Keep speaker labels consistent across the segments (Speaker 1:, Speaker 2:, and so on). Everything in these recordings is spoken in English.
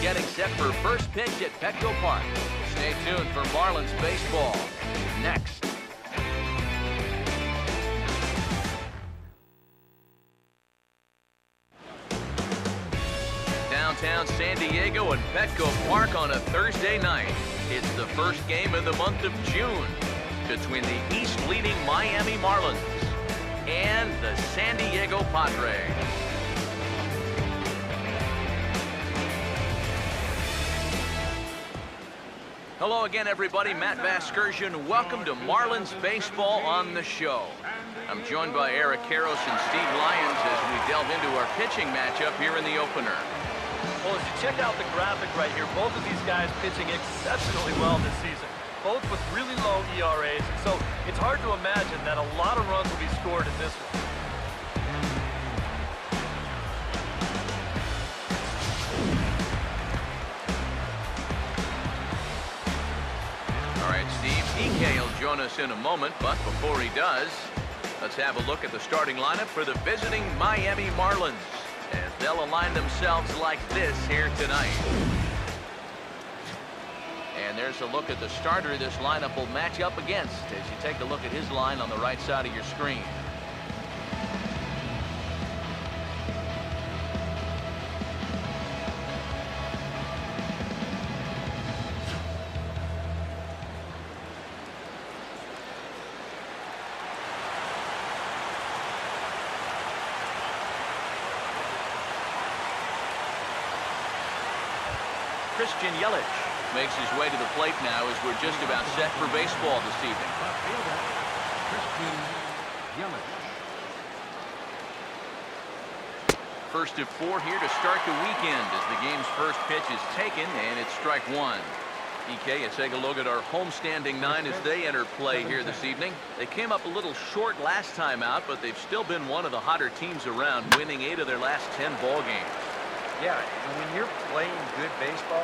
Speaker 1: getting set for first pitch at Petco Park. Stay tuned for Marlins baseball next. Downtown San Diego and Petco Park on a Thursday night. It's the first game of the month of June between the East-leading Miami Marlins and the San Diego Padres. Hello again, everybody. Matt Vasgersian. Welcome to Marlins Baseball on the show. I'm joined by Eric Karros and Steve Lyons as we delve into our pitching matchup here in the opener.
Speaker 2: Well, as you check out the graphic right here, both of these guys pitching exceptionally well this season. Both with really low ERAs, so it's hard to imagine that a lot of runs will be scored in this one.
Speaker 1: All right, Steve, EK will join us in a moment, but before he does, let's have a look at the starting lineup for the visiting Miami Marlins as they'll align themselves like this here tonight. And there's a look at the starter this lineup will match up against as you take a look at his line on the right side of your screen. Christian Yelich makes his way to the plate now as we're just about set for baseball this evening. First of 4 here to start the weekend as the game's first pitch is taken, and it's strike one. EK, let's take a look at our homestanding 9 as they enter play here this evening. They came up a little short last time out, but they've still been one of the hotter teams around, winning 8 of their last 10 ball games.
Speaker 3: Yeah, and when you're playing good baseball,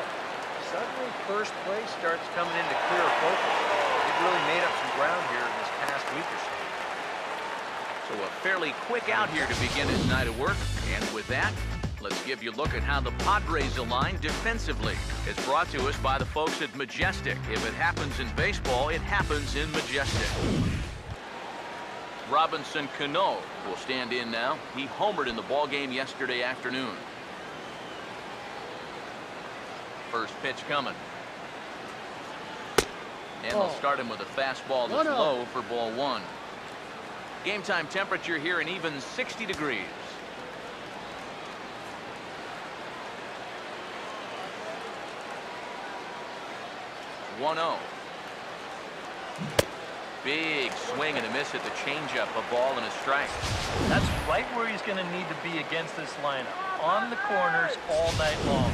Speaker 3: suddenly first place starts coming into clear focus. They've really made up some ground here in this past week or so.
Speaker 1: So a fairly quick out here to begin his night of work. And with that, let's give you a look at how the Padres align defensively. It's brought to us by the folks at Majestic. If it happens in baseball, it happens in Majestic. Robinson Cano will stand in now. He homered in the ball game yesterday afternoon. First pitch coming. And they'll start him with a fastball that's low for ball one. Game time temperature here an even 60 degrees. 1-0. Big swing and a miss at the changeup, a ball and a strike.
Speaker 2: That's right where he's going to need to be against this lineup. On the corners all night long.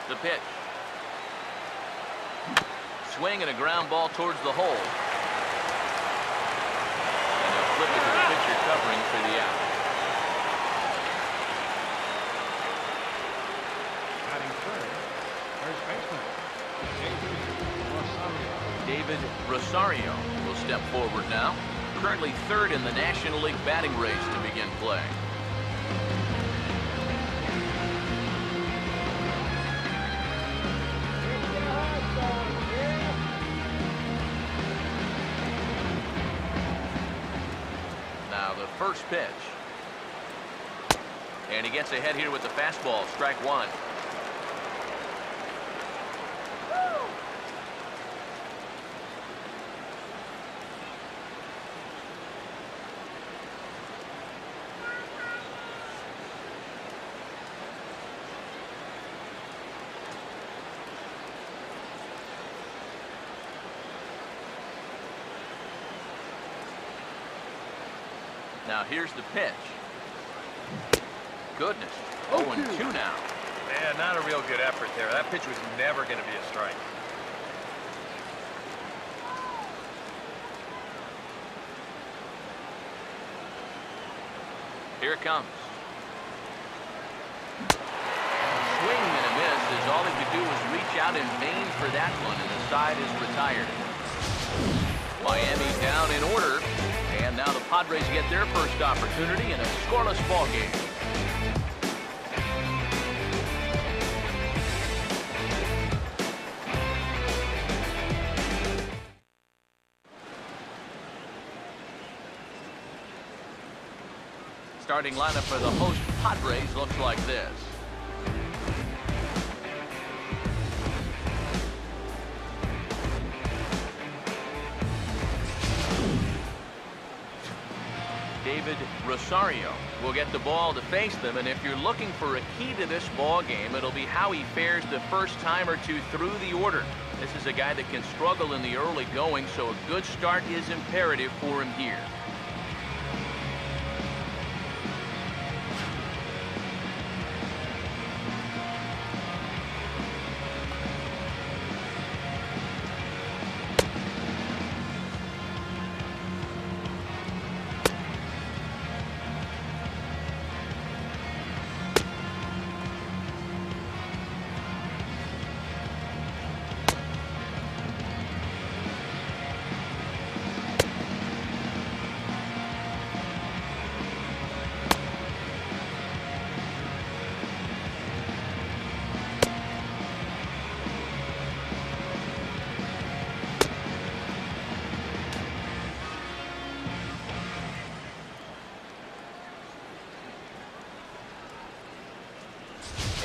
Speaker 1: The pitch. Swing and a ground ball towards the hole. And they'll flip it to the pitcher covering for the out.
Speaker 4: Batting third, first baseman,
Speaker 1: David Rosario will step forward now. Currently third in the National League batting race to begin play. First pitch. And he gets ahead here with the fastball, strike one. Now here's the pitch. Goodness. 0-2 now.
Speaker 3: Yeah, not a real good effort there. That pitch was never going to be a strike.
Speaker 1: Here it comes. Swing and a miss as all he could do was reach out in vain for that one, and the side is retired. Miami down in order. And now the Padres get their first opportunity in a scoreless ball game. Starting lineup for the host Padres looks like this. David Rosario will get the ball to face them, and if you're looking for a key to this ball game, it'll be how he fares the first time or two through the order. This is a guy that can struggle in the early going, so a good start is imperative for him here.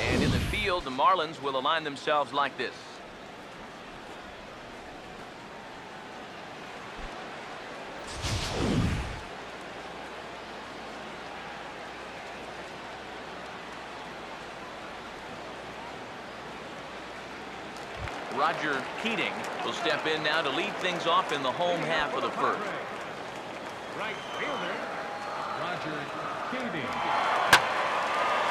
Speaker 1: And in the field, the Marlins will align themselves like this. Roger Keating will step in now to lead things off in the home half of the first.
Speaker 4: Right fielder, Roger Keating.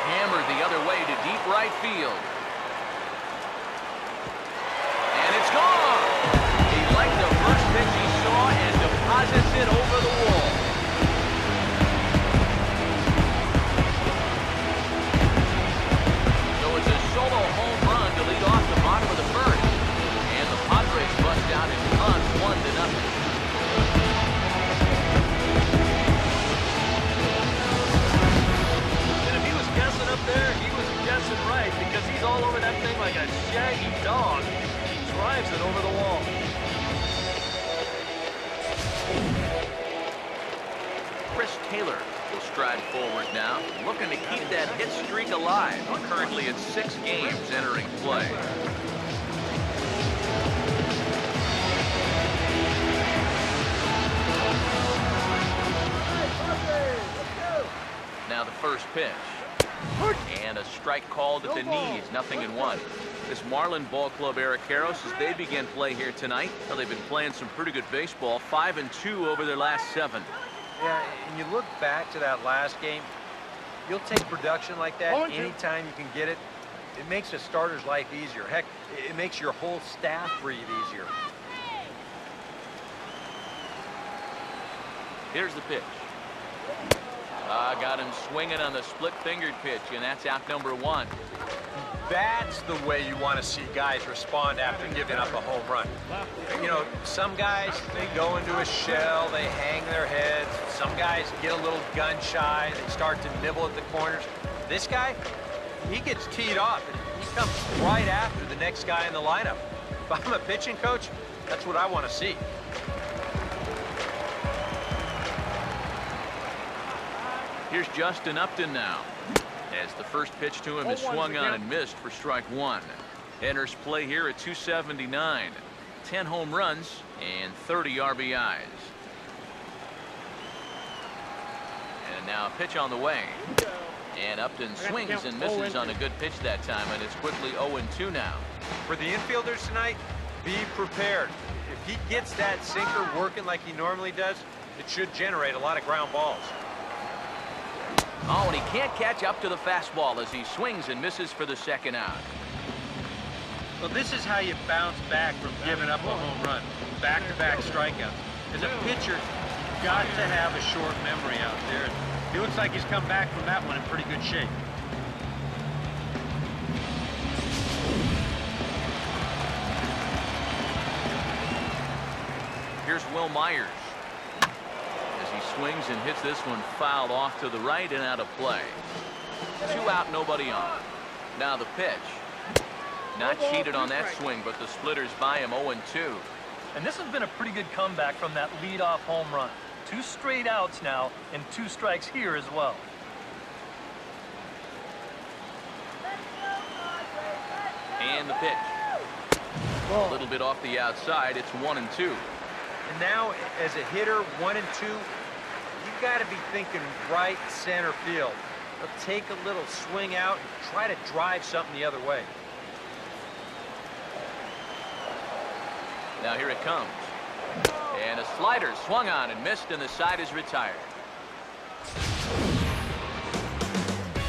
Speaker 1: Hammered the other way to deep right field. And it's gone! He liked the first pitch he saw and deposits it over the wall. So it's a solo home run to lead off the bottom of the first. And the Padres bust out in runs 1-0.
Speaker 2: Up there, he was guessing right because he's all over that thing like a shaggy dog. He drives it over the wall.
Speaker 1: Chris Taylor will stride forward now, looking to keep that hit streak alive. Currently at 6 games entering play. Now the first pitch. And a strike called at the knees, 0-1. This Marlin Ball Club Arroqueros, as they begin play here tonight, well, they've been playing some pretty good baseball, 5-2 over their last 7.
Speaker 3: Yeah, and you look back to that last game, you'll take production like that anytime you can get it. It makes a starter's life easier. Heck, it makes your whole staff breathe easier.
Speaker 1: Here's the pitch. Got him swinging on the split-fingered pitch, and that's out number 1.
Speaker 3: That's the way you want to see guys respond after giving up a home run. You know, some guys, they go into a shell, they hang their heads. Some guys get a little gun-shy, they start to nibble at the corners. This guy, he gets teed off, and he comes right after the next guy in the lineup. If I'm a pitching coach, that's what I want to see.
Speaker 1: Here's Justin Upton now, as the first pitch to him is swung on and missed for strike 1. Enters play here at 279, 10 home runs and 30 RBIs. And now a pitch on the way. And Upton swings and misses on a good pitch that time, and it's quickly 0-2 now.
Speaker 3: For the infielders tonight, be prepared. If he gets that sinker working like he normally does, it should generate a lot of ground balls.
Speaker 1: Oh, and he can't catch up to the fastball as he swings and misses for the second out.
Speaker 3: Well, this is how you bounce back from giving up a home run. Back-to-back strikeouts. As a pitcher, you've got to have a short memory out there. He looks like he's come back from that one in pretty good shape.
Speaker 1: Here's Will Myers. He swings and hits this one fouled off to the right and out of play. 2 out, nobody on. Now the pitch. Not cheated on that swing, but the splitters by him 0-2.
Speaker 2: And this has been a pretty good comeback from that leadoff home run. 2 straight outs now and 2 strikes here as well.
Speaker 1: And the pitch. A little bit off the outside. It's 1-2.
Speaker 3: And now, as a hitter, 1 and 2, you've got to be thinking right center field. They'll take a little swing out and try to drive something the other way.
Speaker 1: Now here it comes. And a slider swung on and missed, and the side is retired.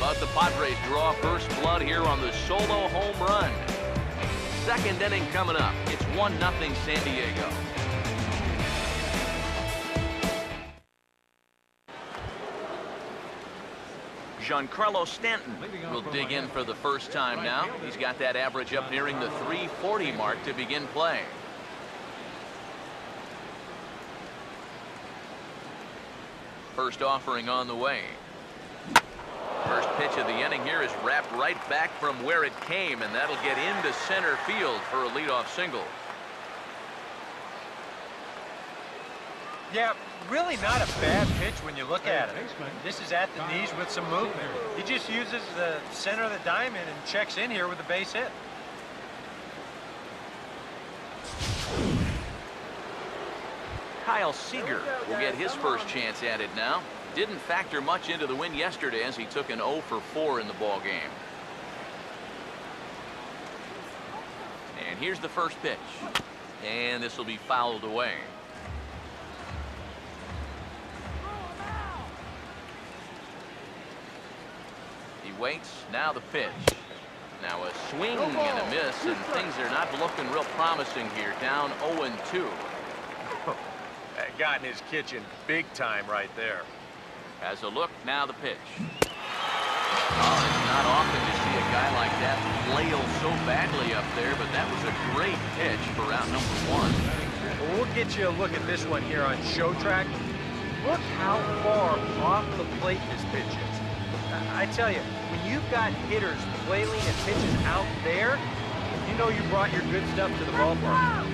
Speaker 1: But the Padres draw first blood here on the solo home run. Second inning coming up. It's 1-0 San Diego. Giancarlo Stanton will dig in for the first time now. He's got that average up nearing the 340 mark to begin play. First offering on the way. First pitch of the inning here is wrapped right back from where it came, and that'll get into center field for a leadoff single.
Speaker 3: Yeah, really not a bad pitch when you look at it. This is at the knees with some movement. He just uses the center of the diamond and checks in here with a base hit.
Speaker 1: Kyle Seager will get his first chance at it now. Didn't factor much into the win yesterday as he took an 0 for 4 in the ball game. And here's the first pitch. And this will be fouled away. He waits. Now the pitch. Now a swing and a miss, and things are not looking real promising here. Down 0-2.
Speaker 3: That got in his kitchen big time right there.
Speaker 1: Has a look. Now the pitch. Oh, it's not often to see a guy like that flail so badly up there, but that was a great pitch for out number 1.
Speaker 3: Well, we'll get you a look at this one here on Show Track. Look how far off the plate this pitch is. I tell you, when you've got hitters flailing at pitches out there, you know you brought your good stuff to the ballpark.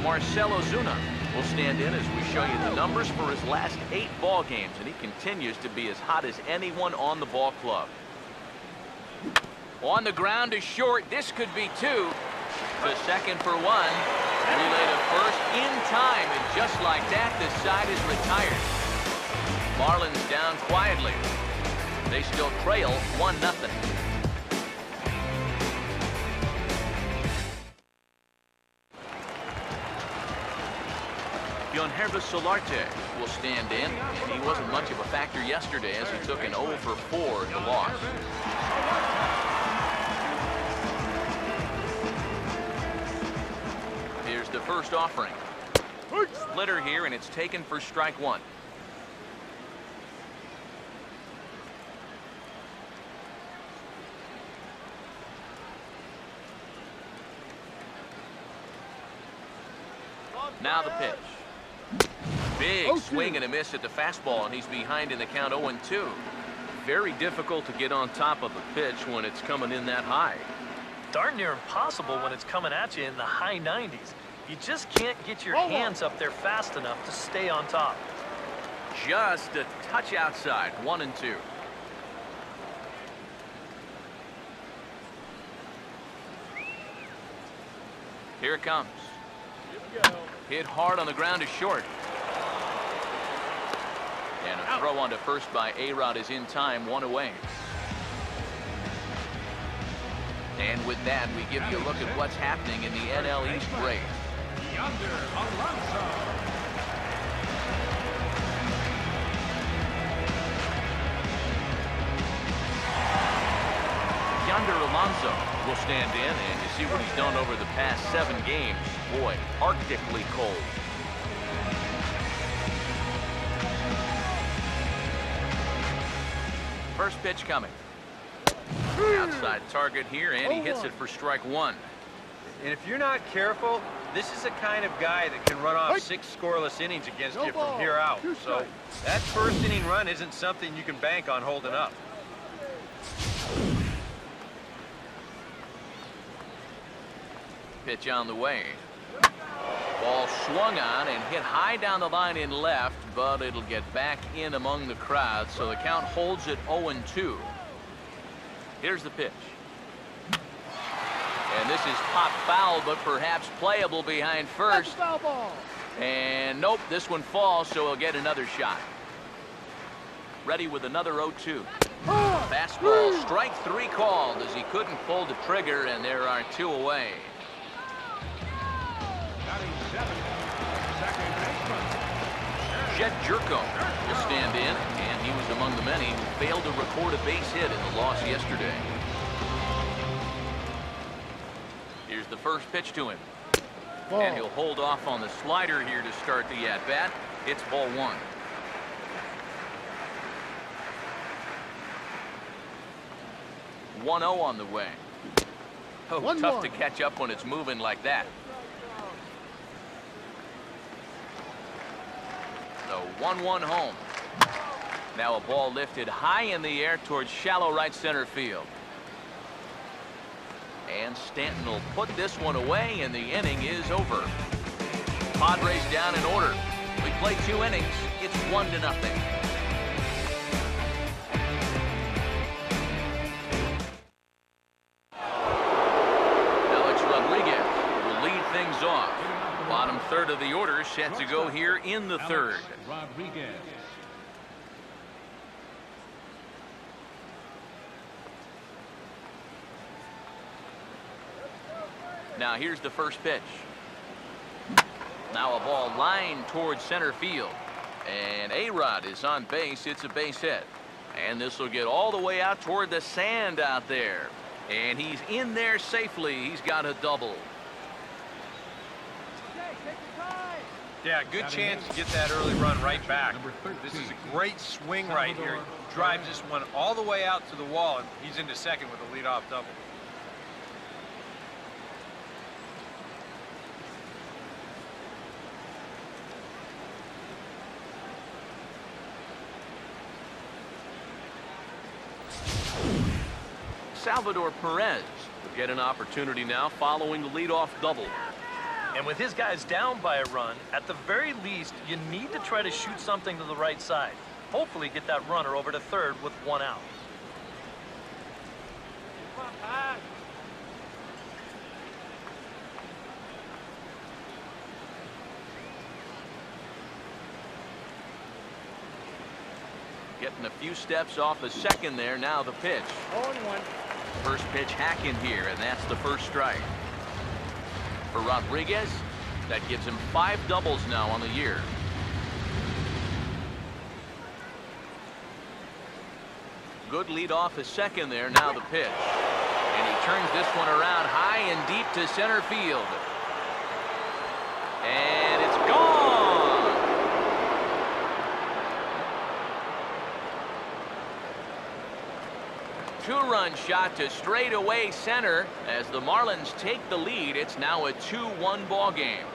Speaker 1: Marcell Ozuna will stand in as we show you the numbers for his last 8 ball games, and he continues to be as hot as anyone on the ball club. On the ground to short. This could be 2. To second for 1. Relay to first in time, and just like that, the side is retired. Marlins down quietly. They still trail 1-0. Yangervis Solarte will stand in, and he wasn't much of a factor yesterday as he took an 0 for 4 in the loss. Here's the first offering. Splitter here, and it's taken for strike 1. Now the pitch. Big swing and a miss at the fastball, and he's behind in the count 0-2. Very difficult to get on top of a pitch when it's coming in that high.
Speaker 2: Darn near impossible when it's coming at you in the high 90s. You just can't get your hands up there fast enough to stay on top.
Speaker 1: Just a touch outside. 1-2. Here it comes. Hit hard on the ground to short. And a throw on to first by A-Rod is in time, 1 away. And with that, we give you a look at what's happening in the NL East race. Yonder Alonso will stand in, and you see what he's done over the past 7 games. Boy, arctically cold. First pitch coming. Outside target here, and he hits it for strike 1.
Speaker 3: And if you're not careful, this is the kind of guy that can run off 6 scoreless innings against you from here out. So that first inning run isn't something you can bank on holding up.
Speaker 1: Pitch on the way. Ball swung on and hit high down the line in left, but it'll get back in among the crowd, so the count holds at 0-2. Here's the pitch. this is pop foul, but perhaps playable behind first.
Speaker 5: Foul ball.
Speaker 1: And nope, this one falls, so he'll get another shot. Ready with another 0-2. Fastball, strike 3 called as he couldn't pull the trigger, and there are 2 away. Jed Jerko will stand in, and he was among the many who failed to record a base hit in the loss yesterday. Here's the first pitch to him.
Speaker 5: Ball.
Speaker 1: And he'll hold off on the slider here to start the at-bat. It's ball 1. .0 on the way. Oh,
Speaker 5: 1-1.
Speaker 1: tough to catch up when it's moving like that. The 1-1 home. Now a ball lifted high in the air towards shallow right center field. And Stanton will put this one away, and the inning is over. Padres down in order. We play 2 innings. It's 1-0. Alex Rodriguez will lead things off. Bottom third of the order set to go here in the third.
Speaker 4: Rodriguez.
Speaker 1: Now here's the first pitch. Now a ball lined towards center field. And A-Rod is on base. It's a base hit. And this will get all the way out toward the sand out there. And he's in there safely. He's got a double.
Speaker 3: Yeah, good chance to get that early run right back. This is a great swing right here. He drives this one all the way out to the wall, and he's into second with a leadoff double.
Speaker 1: Salvador Perez will get an opportunity now following the leadoff double.
Speaker 2: And with his guys down by a run, at the very least, you need to try to shoot something to the right side. Hopefully get that runner over to third with 1 out.
Speaker 1: Getting a few steps off the second there. Now the pitch.
Speaker 5: 0-1.
Speaker 1: First pitch hack in here, and that's the first strike. For Rodriguez, that gives him 5 doubles now on the year. Good lead off his second there. Now the pitch. And he turns this one around high and deep to center field. And it's gone. 2-run shot to straightaway center as the Marlins take the lead. It's now a 2-1 ball game.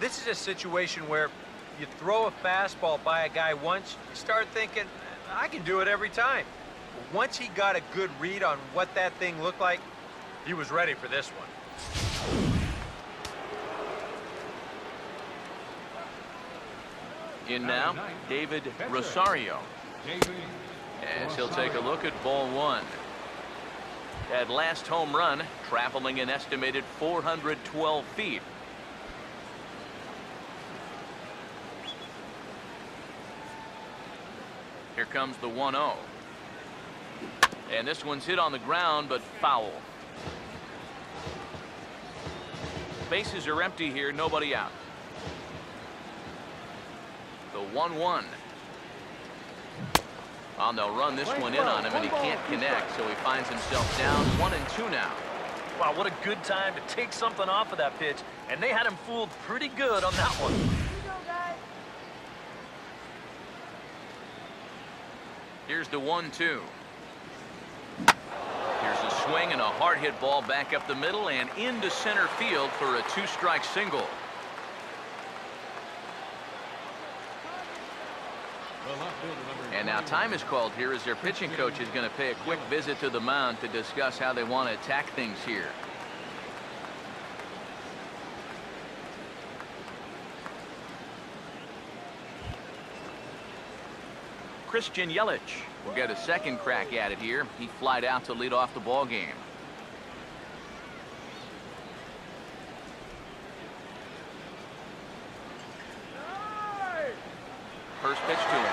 Speaker 3: This is a situation where you throw a fastball by a guy once, you start thinking, I can do it every time. But once he got a good read on what that thing looked like, he was ready for this one.
Speaker 1: In now, David Rosario. As he'll take a look at ball 1. That last home run traveling an estimated 412 feet. Here comes the 1-0. And this one's hit on the ground, but foul. Bases are empty here, nobody out. The 1-1. Oh, they'll run this one in on him, and he can't connect, so he finds himself down 1-2 now.
Speaker 2: Wow, what a good time to take something off of that pitch. And they had him fooled pretty good on that one.
Speaker 1: Here's the 1-2. Here's a swing and a hard hit ball back up the middle and into center field for a 2-strike single. And now time is called here as their pitching coach is going to pay a quick visit to the mound to discuss how they want to attack things here. Christian Yelich will get a second crack at it here. He flied out to lead off the ball game. First pitch to him.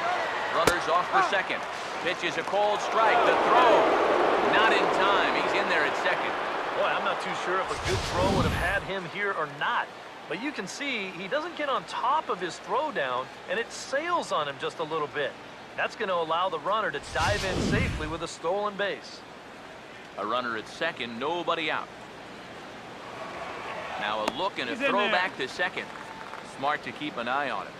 Speaker 1: Runners off for second. Pitch is a cold strike. The throw. Not in time. He's in there at second.
Speaker 2: Boy, I'm not too sure if a good throw would have had him here or not. But you can see he doesn't get on top of his throw down, and it sails on him just a little bit. That's going to allow the runner to dive in safely with a stolen base.
Speaker 1: A runner at second, nobody out. Now a look and a throw back to second. Smart to keep an eye on it.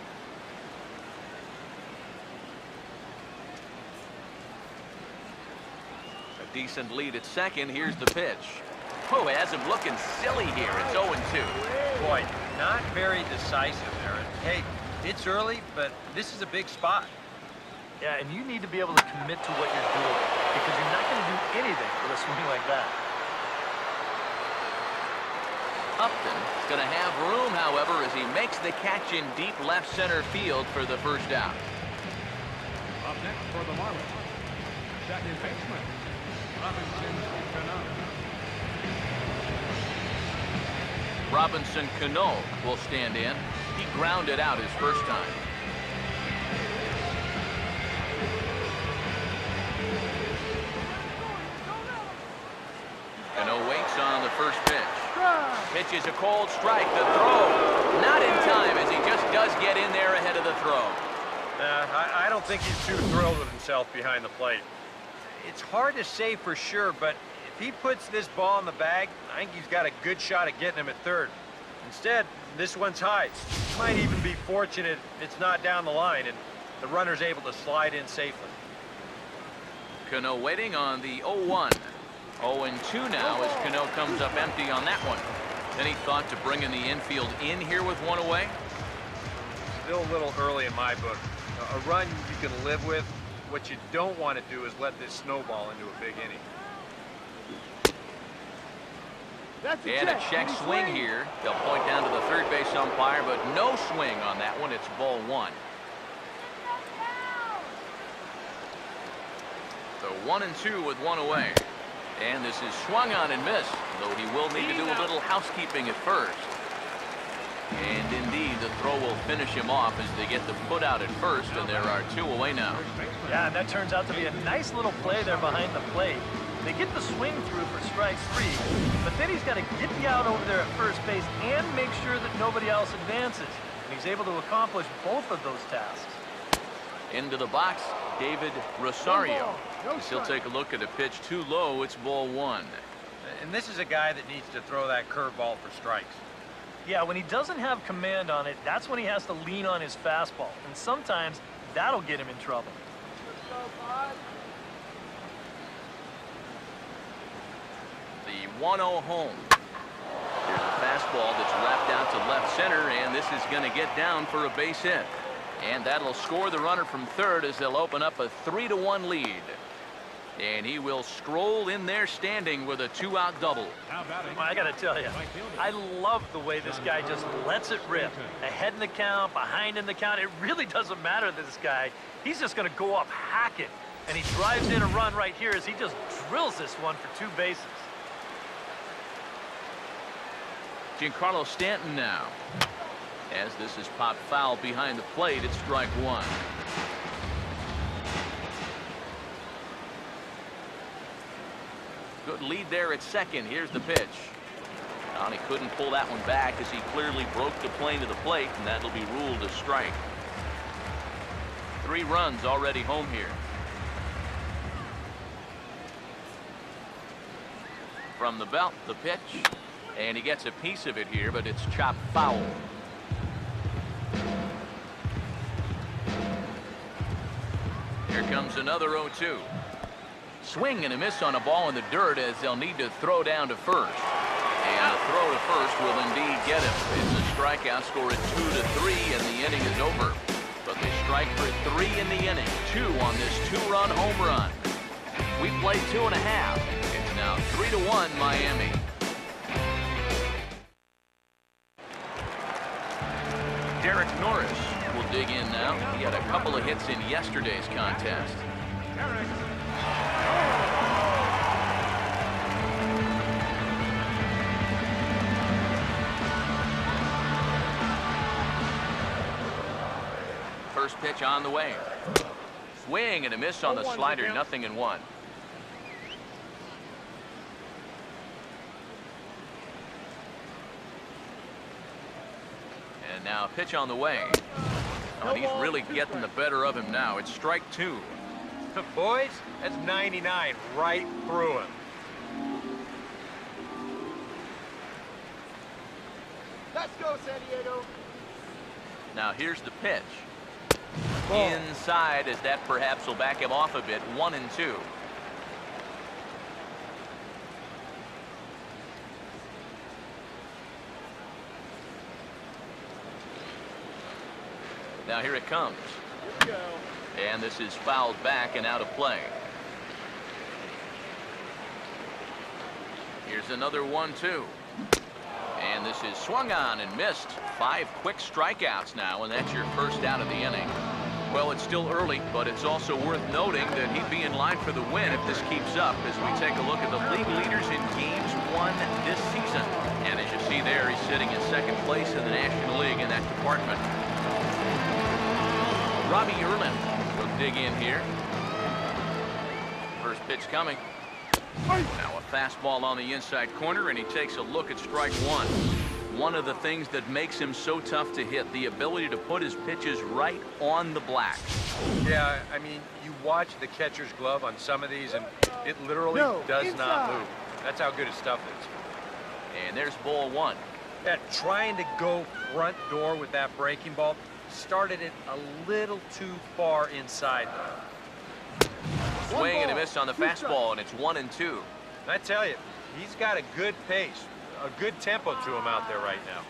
Speaker 1: A decent lead at second. Here's the pitch. Oh, it has him looking silly here. It's 0-2.
Speaker 3: Boy, not very decisive there. Hey, it's early, but this is a big spot.
Speaker 2: Yeah, and you need to be able to commit to what you're doing because you're not going to do anything with a swing like that.
Speaker 1: Upton is going to have room, however, as he makes the catch in deep left center field for the first out.
Speaker 4: Up next for the Marlins, second baseman,
Speaker 1: Robinson Cano will stand in. He grounded out his first time. Cano waits on the first pitch. Pitch is a cold strike. The throw. Not in time as he just does get in there ahead of the throw.
Speaker 3: I don't think he's too thrilled with himself behind the plate. It's hard to say for sure, but if he puts this ball in the bag, I think he's got a good shot at getting him at third. Instead, this one's high. He might even be fortunate it's not down the line and the runner's able to slide in safely.
Speaker 1: Cano waiting on the 0-1. 0-2 now as Cano comes up empty on that one. Any thought to bringing the infield in here with one away?
Speaker 3: Still a little early in my book. A run you can live with. What you don't want to do is let this snowball into a big inning.
Speaker 1: And a check swing here. They'll point down to the third base umpire, but no swing on that one. It's ball one. So 1-2 with one away. And this is swung on and missed, though he will need to do a little housekeeping at first. And indeed, the throw will finish him off as they get the put out at first, and there are two away now.
Speaker 2: Yeah, that turns out to be a nice little play there behind the plate. They get the swing through for strike three, but then he's got to get the out over there at first base and make sure that nobody else advances. And he's able to accomplish both of those tasks.
Speaker 1: Into the box, David Rosario. He'll take a look at a pitch too low. It's ball one.
Speaker 3: And this is a guy that needs to throw that curveball for strikes.
Speaker 2: Yeah, when he doesn't have command on it, that's when he has to lean on his fastball. And sometimes that'll get him in trouble.
Speaker 1: The 1-0 home. Here's a fastball that's wrapped out to left center, and this is going to get down for a base hit. And that'll score the runner from third as they'll open up a 3-1 lead. And he will stroll in there standing with a two-out double.
Speaker 2: Well, I got to tell you, I love the way this guy just lets it rip. Ahead in the count, behind in the count. It really doesn't matter to this guy. He's just going to go up hacking. And he drives in a run right here as he just drills this one for two bases.
Speaker 1: Giancarlo Stanton now. As this is popped foul behind the plate, it's strike one. Good lead there at second. Here's the pitch. And he couldn't pull that one back as he clearly broke the plane to the plate, and that'll be ruled a strike. 3 runs already home here. From the belt, the pitch. And he gets a piece of it here, but it's chopped foul. Here comes another 0-2. Swing and a miss on a ball in the dirt as they'll need to throw down to first. And a throw to first will indeed get him. It's a strikeout, score at 2-3, and the inning is over. But They strike for 3 in the inning, 2 on this 2-run home run. We played 2.5. It's now 3-1 Miami. Derek Norris will dig in now. He had a couple of hits in yesterday's contest. First pitch on the way. Swing and a miss on the slider, 0-1. And now a pitch on the way. Oh, and he's really getting the better of him now. It's strike 2.
Speaker 3: Boys, that's 99 right through him.
Speaker 5: Let's go, San Diego.
Speaker 1: Now here's the pitch. Inside, as that perhaps will back him off a bit. 1-2. Now here it comes.
Speaker 5: Here we go.
Speaker 1: And this is fouled back and out of play. Here's another 1-2. And this is swung on and missed. 5 quick strikeouts now, and that's your first out of the inning. Well, it's still early, but it's also worth noting that he'd be in line for the win if this keeps up as we take a look at the league leaders in games won this season. And as you see there, he's sitting in second place in the National League in that department. Robbie Erlin will dig in here. First pitch coming. Now a fastball on the inside corner, and he takes a look at strike 1. One of the things that makes him so tough to hit, the ability to put his pitches right on the black.
Speaker 3: Yeah, I mean, you watch the catcher's glove on some of these, and it literally does not move. That's how good his stuff is.
Speaker 1: And there's ball 1.
Speaker 3: Yeah, trying to go front door with that breaking ball, started it a little too far inside.
Speaker 1: Swing and a miss on the fastball, and it's 1-2.
Speaker 3: I tell you, he's got a good pace, a good tempo to him out there right now.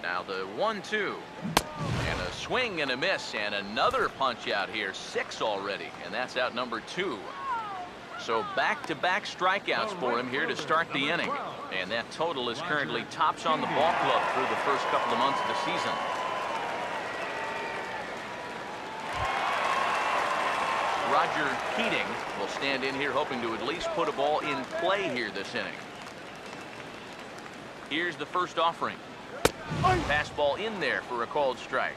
Speaker 1: Now the 1-2. And a swing and a miss, and another punch out here. 6 already, and that's out number 2. So back-to-back strikeouts for him here to start the inning. And that total is currently tops on the ball club through the first couple of months of the season. Roger Keating will stand in here hoping to at least put a ball in play here this inning. Here's the first offering. Fastball in there for a called strike.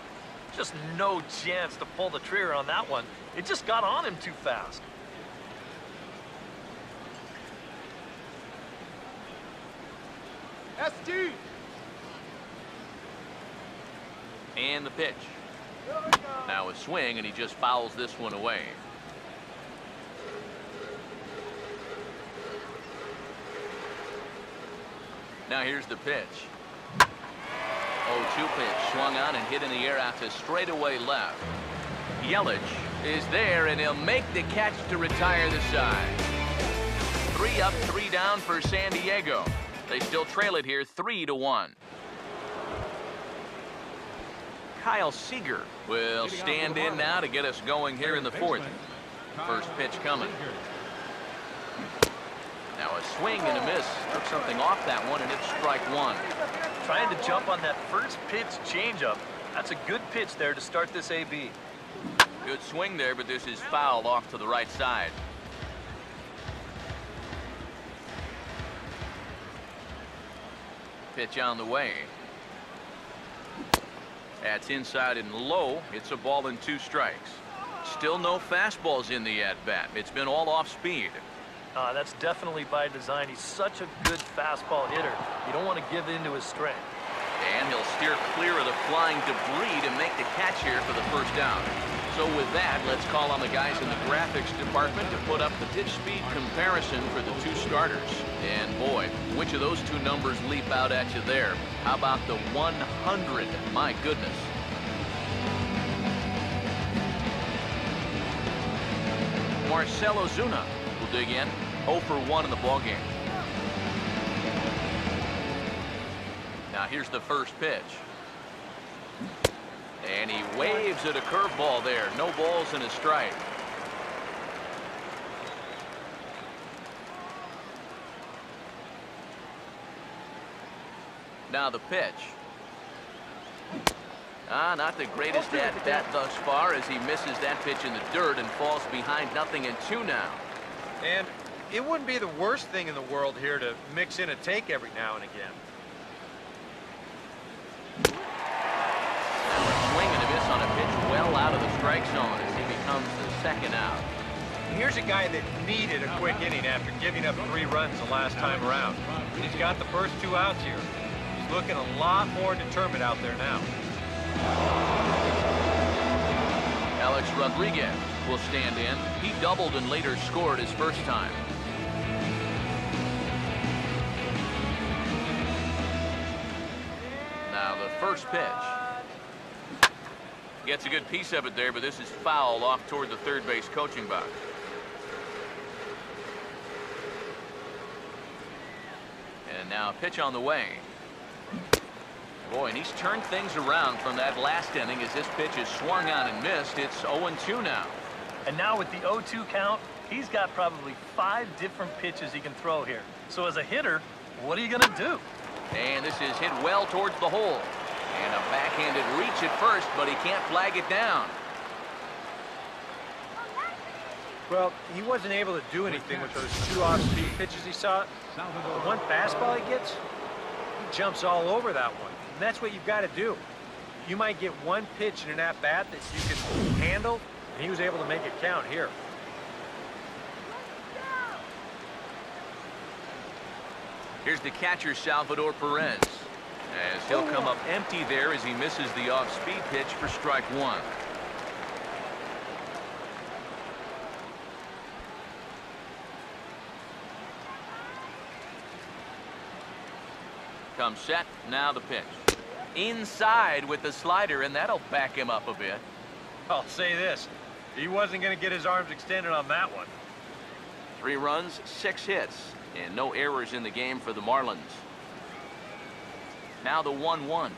Speaker 2: Just no chance to pull the trigger on that one. It just got on him too fast.
Speaker 5: SD.
Speaker 1: And the pitch. Now a swing, and he just fouls this one away. Now here's the pitch. 0-2 pitch, swung on and hit in the air out to straightaway left. Yelich is there, and he'll make the catch to retire the side. 3 up, 3 down for San Diego. They still trail it here 3-1. Kyle Seager will stand in now to get us going here in the 4th. First pitch coming. Now a swing and a miss. Took something off that one, and it's strike 1.
Speaker 2: Trying to jump on that first pitch changeup. That's a good pitch there to start this AB.
Speaker 1: Good swing there, but this is fouled off to the right side. Pitch on the way. That's inside and low. It's a ball and 2 strikes. Still no fastballs in the at-bat. It's been all off speed.
Speaker 2: That's definitely by design. He's such a good fastball hitter. You don't want to give in to his strength.
Speaker 1: And he'll steer clear of the flying debris to make the catch here for the first down. So with that, let's call on the guys in the graphics department to put up the pitch speed comparison for the 2 starters. And boy, which of those 2 numbers leap out at you there? How about the 100? My goodness. Marcell Ozuna will dig in. 0 for 1 in the ballgame. Here's the first pitch. And he waves at a curveball there. No balls and a strike. Now the pitch. Not the greatest at bat thus far as he misses that pitch in the dirt and falls behind 0-2 now.
Speaker 3: And it wouldn't be the worst thing in the world here to mix in a take every now and again.
Speaker 1: Now a swing and a miss on a pitch well out of the strike zone as he becomes the second out.
Speaker 3: Here's a guy that needed a quick inning after giving up 3 runs the last time around. He's got the first 2 outs here. He's looking a lot more determined out there now.
Speaker 1: Alex Rodriguez will stand in. He doubled and later scored his first time. Now the first pitch. Gets a good piece of it there, but this is foul off toward the third base coaching box. And now a pitch on the way. Boy, and he's turned things around from that last inning as this pitch is swung on and missed. It's 0-2 now.
Speaker 2: And now with the 0-2 count, he's got probably 5 different pitches he can throw here. So as a hitter, what are you going to do?
Speaker 1: And this is hit well towards the hole. And a backhanded reach at first, but he can't flag it down.
Speaker 3: Well, he wasn't able to do anything with those 2 off-speed pitches he saw. The one fastball he gets, he jumps all over that one. And that's what you've got to do. You might get 1 pitch in an at-bat that you can handle, and he was able to make it count here.
Speaker 1: Here's the catcher, Salvador Perez, as he'll come up empty there as he misses the off-speed pitch for strike 1. Comes set, now the pitch. Inside with the slider, and that'll back him up a bit.
Speaker 3: I'll say this, he wasn't going to get his arms extended on that one.
Speaker 1: 3 runs, 6 hits, and no errors in the game for the Marlins. Now the 1-1.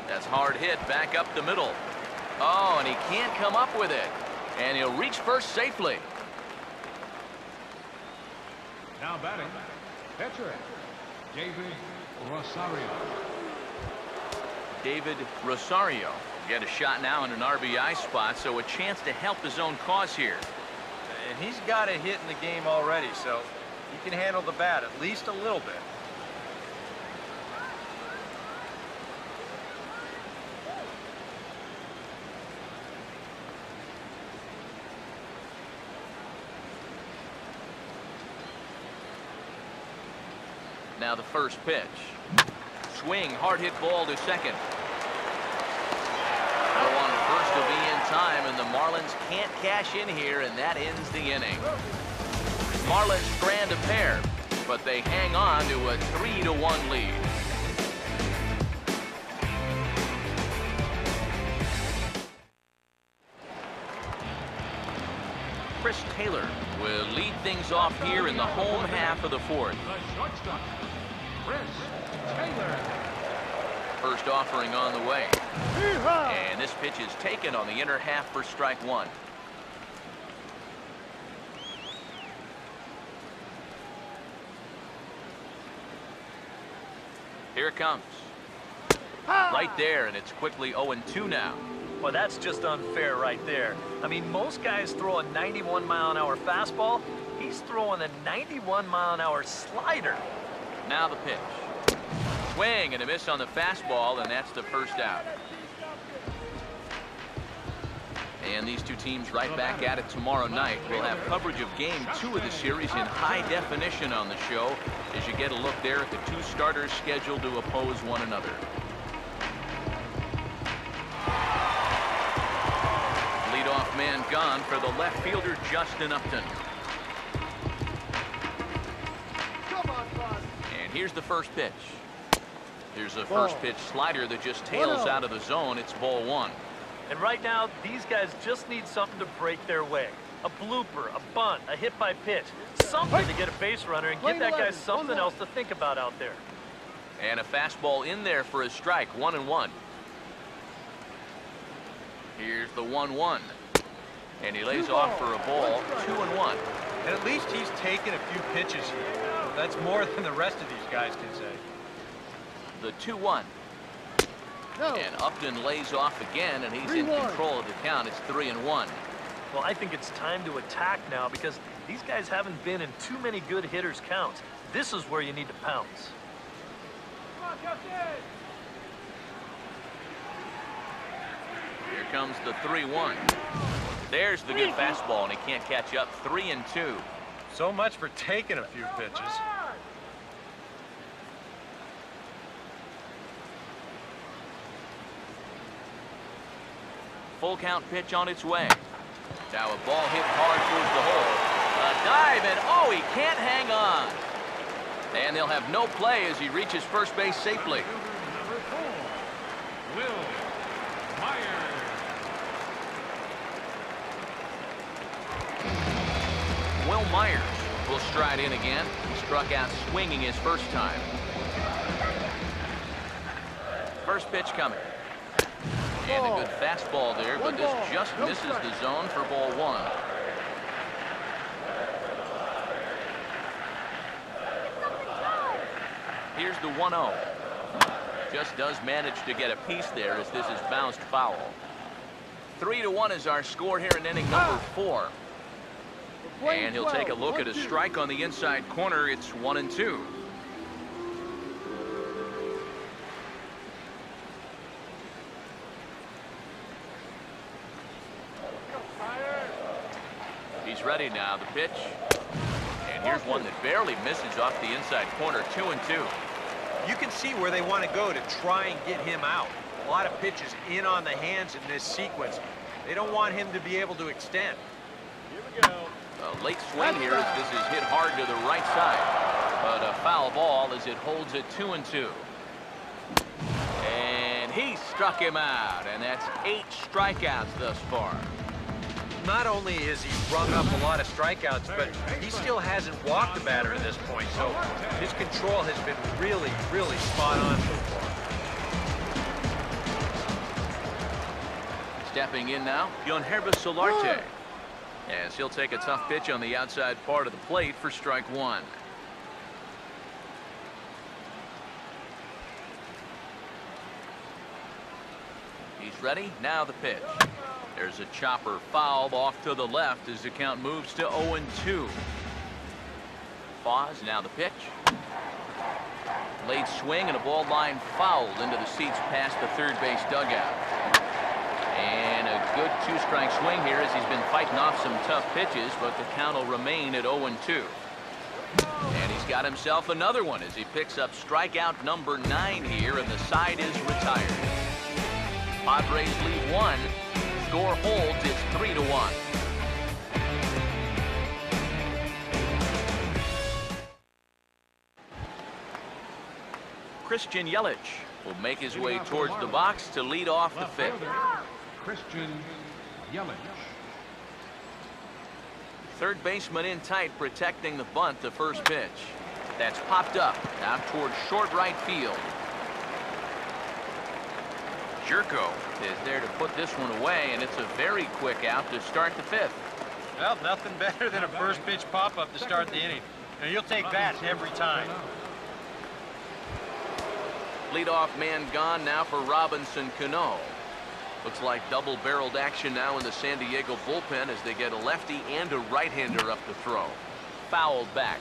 Speaker 1: That's hard hit back up the middle. Oh, and he can't come up with it. And he'll reach first safely.
Speaker 4: Now batting, pitcher, David Rosario.
Speaker 1: David Rosario get a shot now in an RBI spot, so a chance to help his own cause here.
Speaker 3: And he's got a hit in the game already, so he can handle the bat at least a little bit.
Speaker 1: Now the first pitch. Swing, hard hit ball to second. Throw on first will be in time, and the Marlins can't cash in here, and that ends the inning. Marlins strand a pair, but they hang on to a 3-1 lead. Chris Taylor will lead things off here in the home half of the 4th.
Speaker 4: The shortstop, Chris Taylor.
Speaker 1: First offering on the way. And this pitch is taken on the inner half for strike 1. Here it comes. Right there, and it's quickly 0-2 now.
Speaker 2: Well, that's just unfair right there. I mean, most guys throw a 91-mile-an-hour fastball. He's throwing a 91-mile-an-hour slider.
Speaker 1: Now the pitch. Swing and a miss on the fastball, and that's the first out. And these two teams right back at it tomorrow night. We'll have coverage of Game 2 of the series in high definition on the show as you get a look there at the 2 starters scheduled to oppose one another. Leadoff man gone for the left fielder, Justin Upton.
Speaker 5: Come on, Bud.
Speaker 1: And here's the first pitch. Here's a first pitch slider that just tails out of the zone. It's ball 1.
Speaker 2: And right now, these guys just need something to break their way. A blooper, a bunt, a hit by pitch. Something to get a base runner and get that guy something else to think about out there.
Speaker 1: And a fastball in there for a strike, 1-1. Here's the 1-1. And he lays off for a ball, 2-1.
Speaker 3: And at least he's taken a few pitches here. That's more than the rest of these guys can say.
Speaker 1: The 2-1.
Speaker 5: No.
Speaker 1: And Upton lays off again, and he's in
Speaker 5: 3-1.
Speaker 1: control of the count. It's 3-1.
Speaker 2: Well, I think it's time to attack now because these guys haven't been in too many good hitters' counts. This is where you need to pounce.
Speaker 1: Here comes the 3-1. There's the good fastball, and he can't catch up. 3-2.
Speaker 3: So much for taking a few pitches.
Speaker 1: Full count pitch on its way. Now a ball hit hard towards the hole. A dive, and oh, he can't hang on. And they'll have no play as he reaches first base safely.
Speaker 4: Number 4, Will Myers.
Speaker 1: Will Myers will stride in again. He struck out swinging his first time. First pitch coming. And a good fastball there, but this just misses the zone for ball 1. Here's the 1-0. Just does manage to get a piece there as this is bounced foul. 3-1 is our score here in inning number 4. And he'll take a look at a strike on the inside corner. It's 1-2. He's ready now, the pitch. And here's one that barely misses off the inside corner, 2-2.
Speaker 3: You can see where they want to go to try and get him out. A lot of pitches in on the hands in this sequence. They don't want him to be able to extend.
Speaker 4: Here we go.
Speaker 1: A late swing here as this is hit hard to the right side. But a foul ball as it holds it 2-2. And he struck him out, and that's 8 strikeouts thus far.
Speaker 3: Not only has he rung up a lot of strikeouts, but he still hasn't walked the batter at this point. So his control has been really, really spot on so far.
Speaker 1: Stepping in now, Yonherba Solarte. As he'll take a tough pitch on the outside part of the plate for strike 1. He's ready, now the pitch. There's a chopper foul off to the left as the count moves to 0-2. Pause, now the pitch. Late swing and a ball line fouled into the seats past the third base dugout. And a good 2-strike swing here as he's been fighting off some tough pitches, but the count will remain at 0-2. And he's got himself another one as he picks up strikeout number 9 here, and the side is retired. Padres lead 1. Score holds, it's 3-1. Christian Yelich will make his way towards the box to lead off the 5th.
Speaker 4: Christian Yelich.
Speaker 1: Third baseman in tight, protecting the bunt, the first pitch. That's popped up, now towards short right field. Jerko is there to put this one away, and it's a very quick out to start the 5th.
Speaker 3: Well, nothing better than a first pitch pop-up to start the inning. And you'll take that every time.
Speaker 1: Leadoff man gone now for Robinson Cano. Looks like double-barreled action now in the San Diego bullpen as they get a lefty and a right-hander up to throw. Fouled back.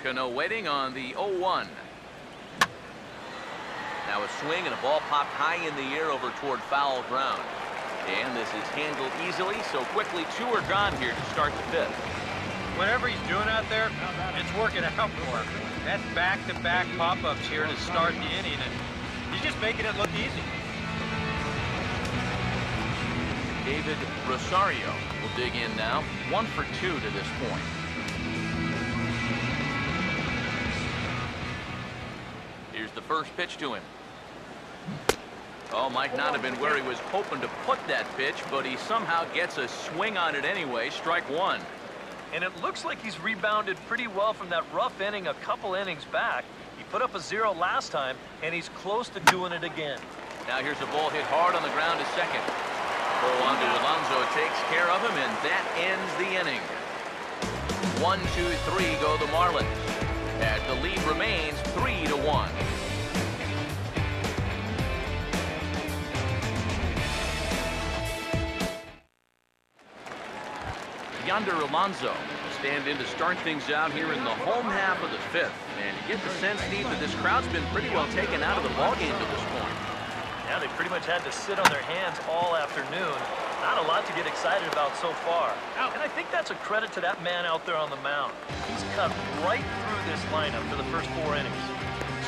Speaker 1: Cano waiting on the 0-1. Now a swing and a ball popped high in the air over toward foul ground. And this is handled easily, so quickly 2 are gone here to start the 5th.
Speaker 3: Whatever he's doing out there, it's working out for him. That's back-to-back pop-ups here to start the inning, and he's just making it look easy.
Speaker 1: David Rosario will dig in now. 1 for 2 to this point. Here's the first pitch to him. Oh, might not have been where he was hoping to put that pitch, but he somehow gets a swing on it anyway. Strike 1.
Speaker 2: And it looks like he's rebounded pretty well from that rough inning a couple innings back. He put up a 0 last time, and he's close to doing it again.
Speaker 1: Now here's a ball hit hard on the ground to second. Orlando Alonso takes care of him, and that ends the inning. 1, 2, 3 go the Marlins, as the lead remains 3-1. Yonder Alonso will stand in to start things out here in the home half of the 5th. And you get the sense, Steve, that this crowd's been pretty well taken out of the ballgame to this point.
Speaker 2: Yeah, they pretty much had to sit on their hands all afternoon. Not a lot to get excited about so far. And I think that's a credit to that man out there on the mound. He's cut right through this lineup for the first 4 innings.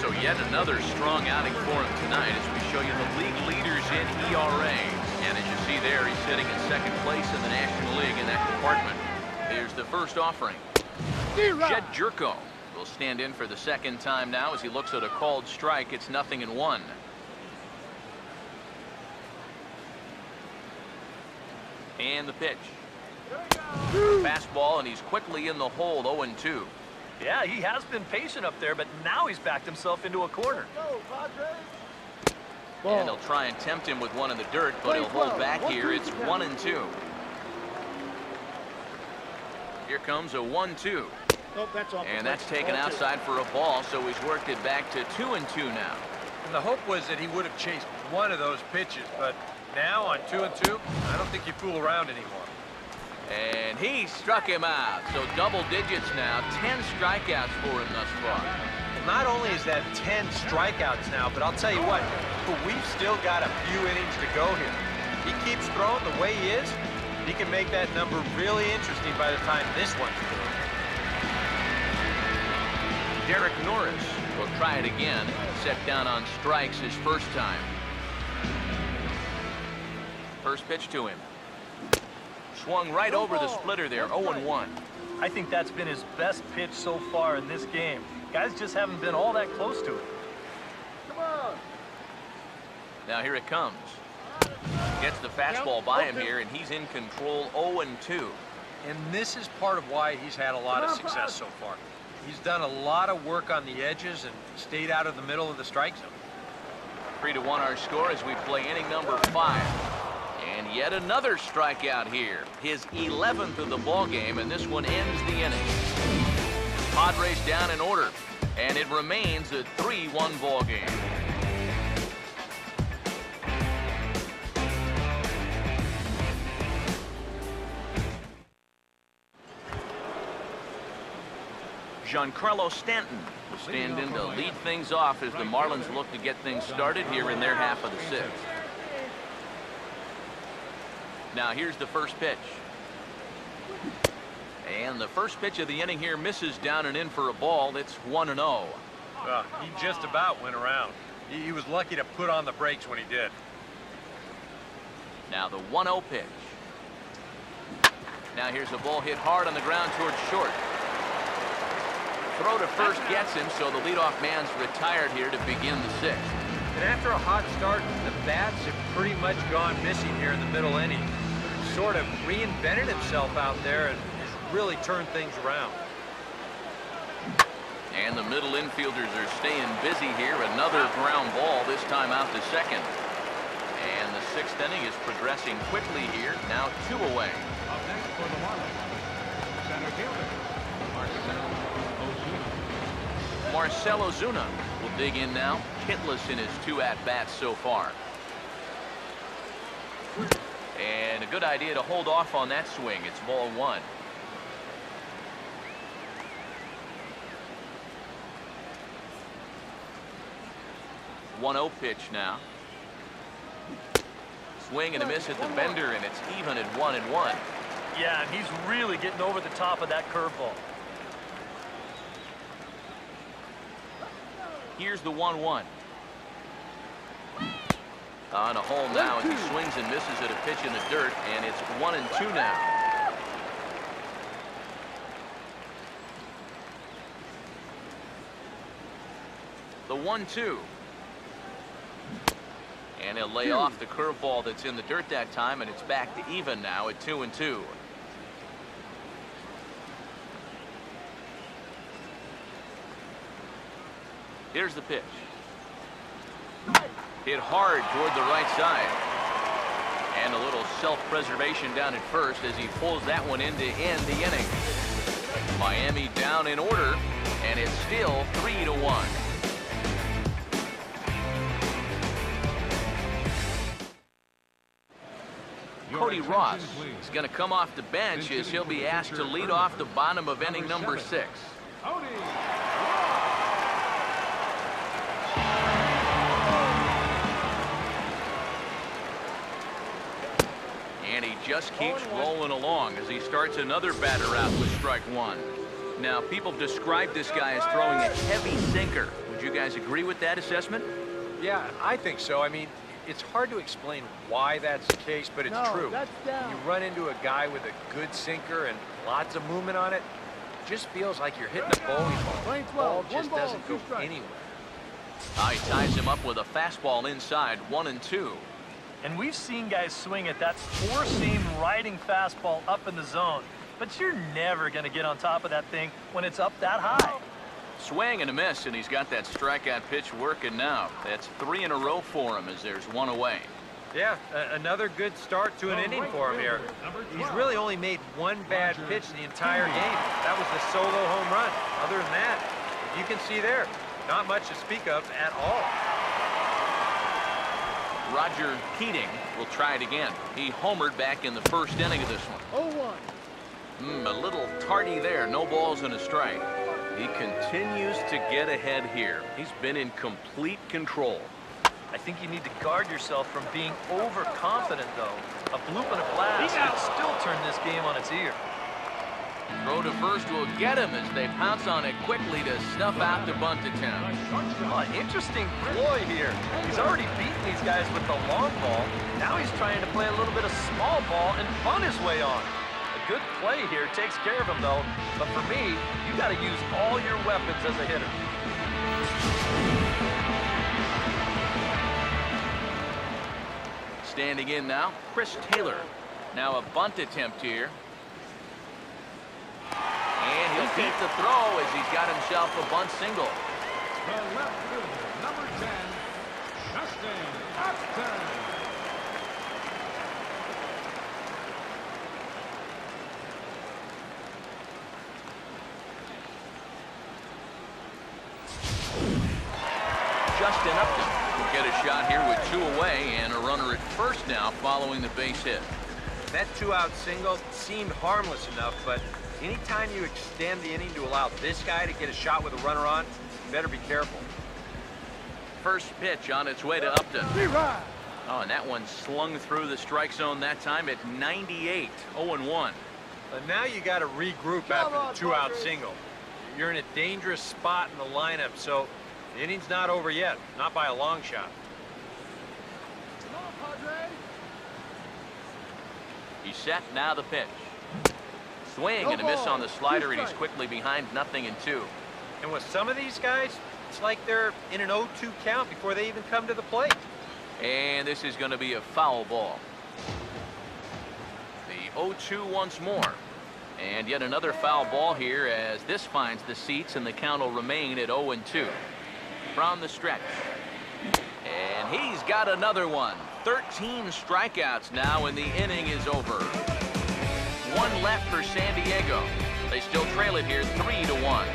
Speaker 1: So yet another strong outing for him tonight as we show you the league leaders in ERA. And as you see there, he's sitting in 2nd place in the National League in that department. Here's the first offering. Jed Jerko will stand in for the 2nd time now as he looks at a called strike. It's 0-1. And the pitch. Fastball, and he's quickly in the hole, 0-2.
Speaker 2: Yeah, he has been patient up there, but now he's backed himself into a corner.
Speaker 1: And they'll try and tempt him with one in the dirt, but he'll hold back here. It's 1-2. Here comes a 1-2.
Speaker 5: Nope, that's off.
Speaker 1: And that's taken outside for a ball, so he's worked it back to 2-2 now.
Speaker 3: And the hope was that he would have chased one of those pitches, but now on 2-2, I don't think you fool around anymore.
Speaker 1: And he struck him out. So double digits now, 10 strikeouts for him thus far.
Speaker 3: Not only is that 10 strikeouts now, but I'll tell you what, we've still got a few innings to go here. He keeps throwing the way he is, he can make that number really interesting by the time this one's through.
Speaker 1: Derek Norris will try it again. Set down on strikes his first time. First pitch to him. Swung right over the splitter there, 0-1.
Speaker 2: I think that's been his best pitch so far in this game. Guys just haven't been all that close to it.
Speaker 5: Come on.
Speaker 1: Now here it comes. Gets the fastball by him here, and he's in control, 0-2.
Speaker 3: And this is part of why he's had a lot of success so far. He's done a lot of work on the edges and stayed out of the middle of the strike zone.
Speaker 1: 3-1 our score as we play inning number 5. And yet another strikeout here. His 11th of the ball game, and this one ends the inning. Padres down in order, and it remains a 3-1 ball game. Giancarlo Stanton will stand in to lead things off as the Marlins look to get things started here in their half of the 6th. Now here's the first pitch. And the first pitch of the inning here misses down and in for a ball. It's 1-0.
Speaker 3: He just about went around. He was lucky to put on the brakes when he did.
Speaker 1: Now the 1-0 pitch. Now here's a ball hit hard on the ground towards short. Throw to first gets him, so the leadoff man's retired here to begin the 6th.
Speaker 3: And after a hot start, the bats have pretty much gone missing here in the middle inning. Sort of reinvented himself out there and has really turned things around.
Speaker 1: And the middle infielders are staying busy here. Another ground ball, this time out to second. And the 6th inning is progressing quickly here. Now 2 away.
Speaker 4: Up next for the Marlins, center fielder,
Speaker 1: Marcell Ozuna will dig in now. Hitless in his 2 at-bats so far. And a good idea to hold off on that swing. It's ball 1. One-0 pitch now. Swing and a miss at the bender, and it's even at 1-1.
Speaker 2: Yeah, and he's really getting over the top of that curveball.
Speaker 1: Here's the 1-1. On a hole now as he swings and misses at a pitch in the dirt, and it's 1-2 now. The 1-2. And he'll lay off the curveball that's in the dirt that time, and it's back to even now at 2-2. Here's the pitch. Hit hard toward the right side. And a little self-preservation down at first as he pulls that one in to end the inning. Miami down in order, and it's still 3-1. Cody Ross is going to come off the bench as he'll be asked to lead off the bottom of inning number 6. And he just keeps rolling along as he starts another batter out with strike 1. Now, people have described this guy as throwing a heavy sinker. Would you guys agree with that assessment?
Speaker 3: Yeah, I think so. I mean, it's hard to explain why that's the case, but it's true. You run into a guy with a good sinker and lots of movement on it, it just feels like you're hitting a bowling ball. The ball just doesn't go anywhere.
Speaker 1: He ties him up with a fastball inside, 1-2.
Speaker 2: And we've seen guys swing at that four-seam riding fastball up in the zone, but you're never going to get on top of that thing when it's up that high.
Speaker 1: Swing and a miss, and he's got that strikeout pitch working now. That's 3 in a row for him as there's 1 away.
Speaker 3: Yeah, another good start to an inning for him here. He's really only made 1 bad pitch the entire game. That was the solo home run. Other than that, you can see there, not much to speak of at all.
Speaker 1: Roger Keating will try it again. He homered back in the first inning of this one.
Speaker 5: 0-1.
Speaker 1: A little tardy there. No balls and a strike. He continues to get ahead here. He's been in complete control.
Speaker 2: I think you need to guard yourself from being overconfident, though. A bloop and a blast could still turn this game on its ear.
Speaker 1: Throw to first will get him as they pounce on it quickly to snuff out the bunt attempt.
Speaker 2: Oh, interesting ploy here. He's already beaten these guys with the long ball. Now he's trying to play a little bit of small ball and bunt his way on. A good play here takes care of him, though. But for me, you got to use all your weapons as a hitter.
Speaker 1: Standing in now, Chris Taylor. Now a bunt attempt here. And he'll beat the throw as he's got himself a bunt single.
Speaker 4: The left fielder, number 10, Justin Upton.
Speaker 1: Justin Upton will get a shot here with 2 away and a runner at first now following the base hit.
Speaker 3: That 2-out single seemed harmless enough, but anytime you extend the inning to allow this guy to get a shot with a runner on, you better be careful.
Speaker 1: First pitch on its way to Upton. Oh, and that one slung through the strike zone that time at 98, 0-1.
Speaker 3: But now you got to regroup after the 2-out single. You're in a dangerous spot in the lineup, so the inning's not over yet, not by a long shot.
Speaker 5: Come on, Padres.
Speaker 1: He's set, now the pitch. Swing and a miss on the slider, and he's quickly behind 0-2.
Speaker 3: And with some of these guys, it's like they're in an 0-2 count before they even come to the plate.
Speaker 1: And this is going to be a foul ball. The 0-2 once more. And yet another foul ball here as this finds the seats, and the count will remain at 0-2. From the stretch. And he's got another one. 13 strikeouts now, and the inning is over. 1 left for San Diego. They still trail it here 3-1.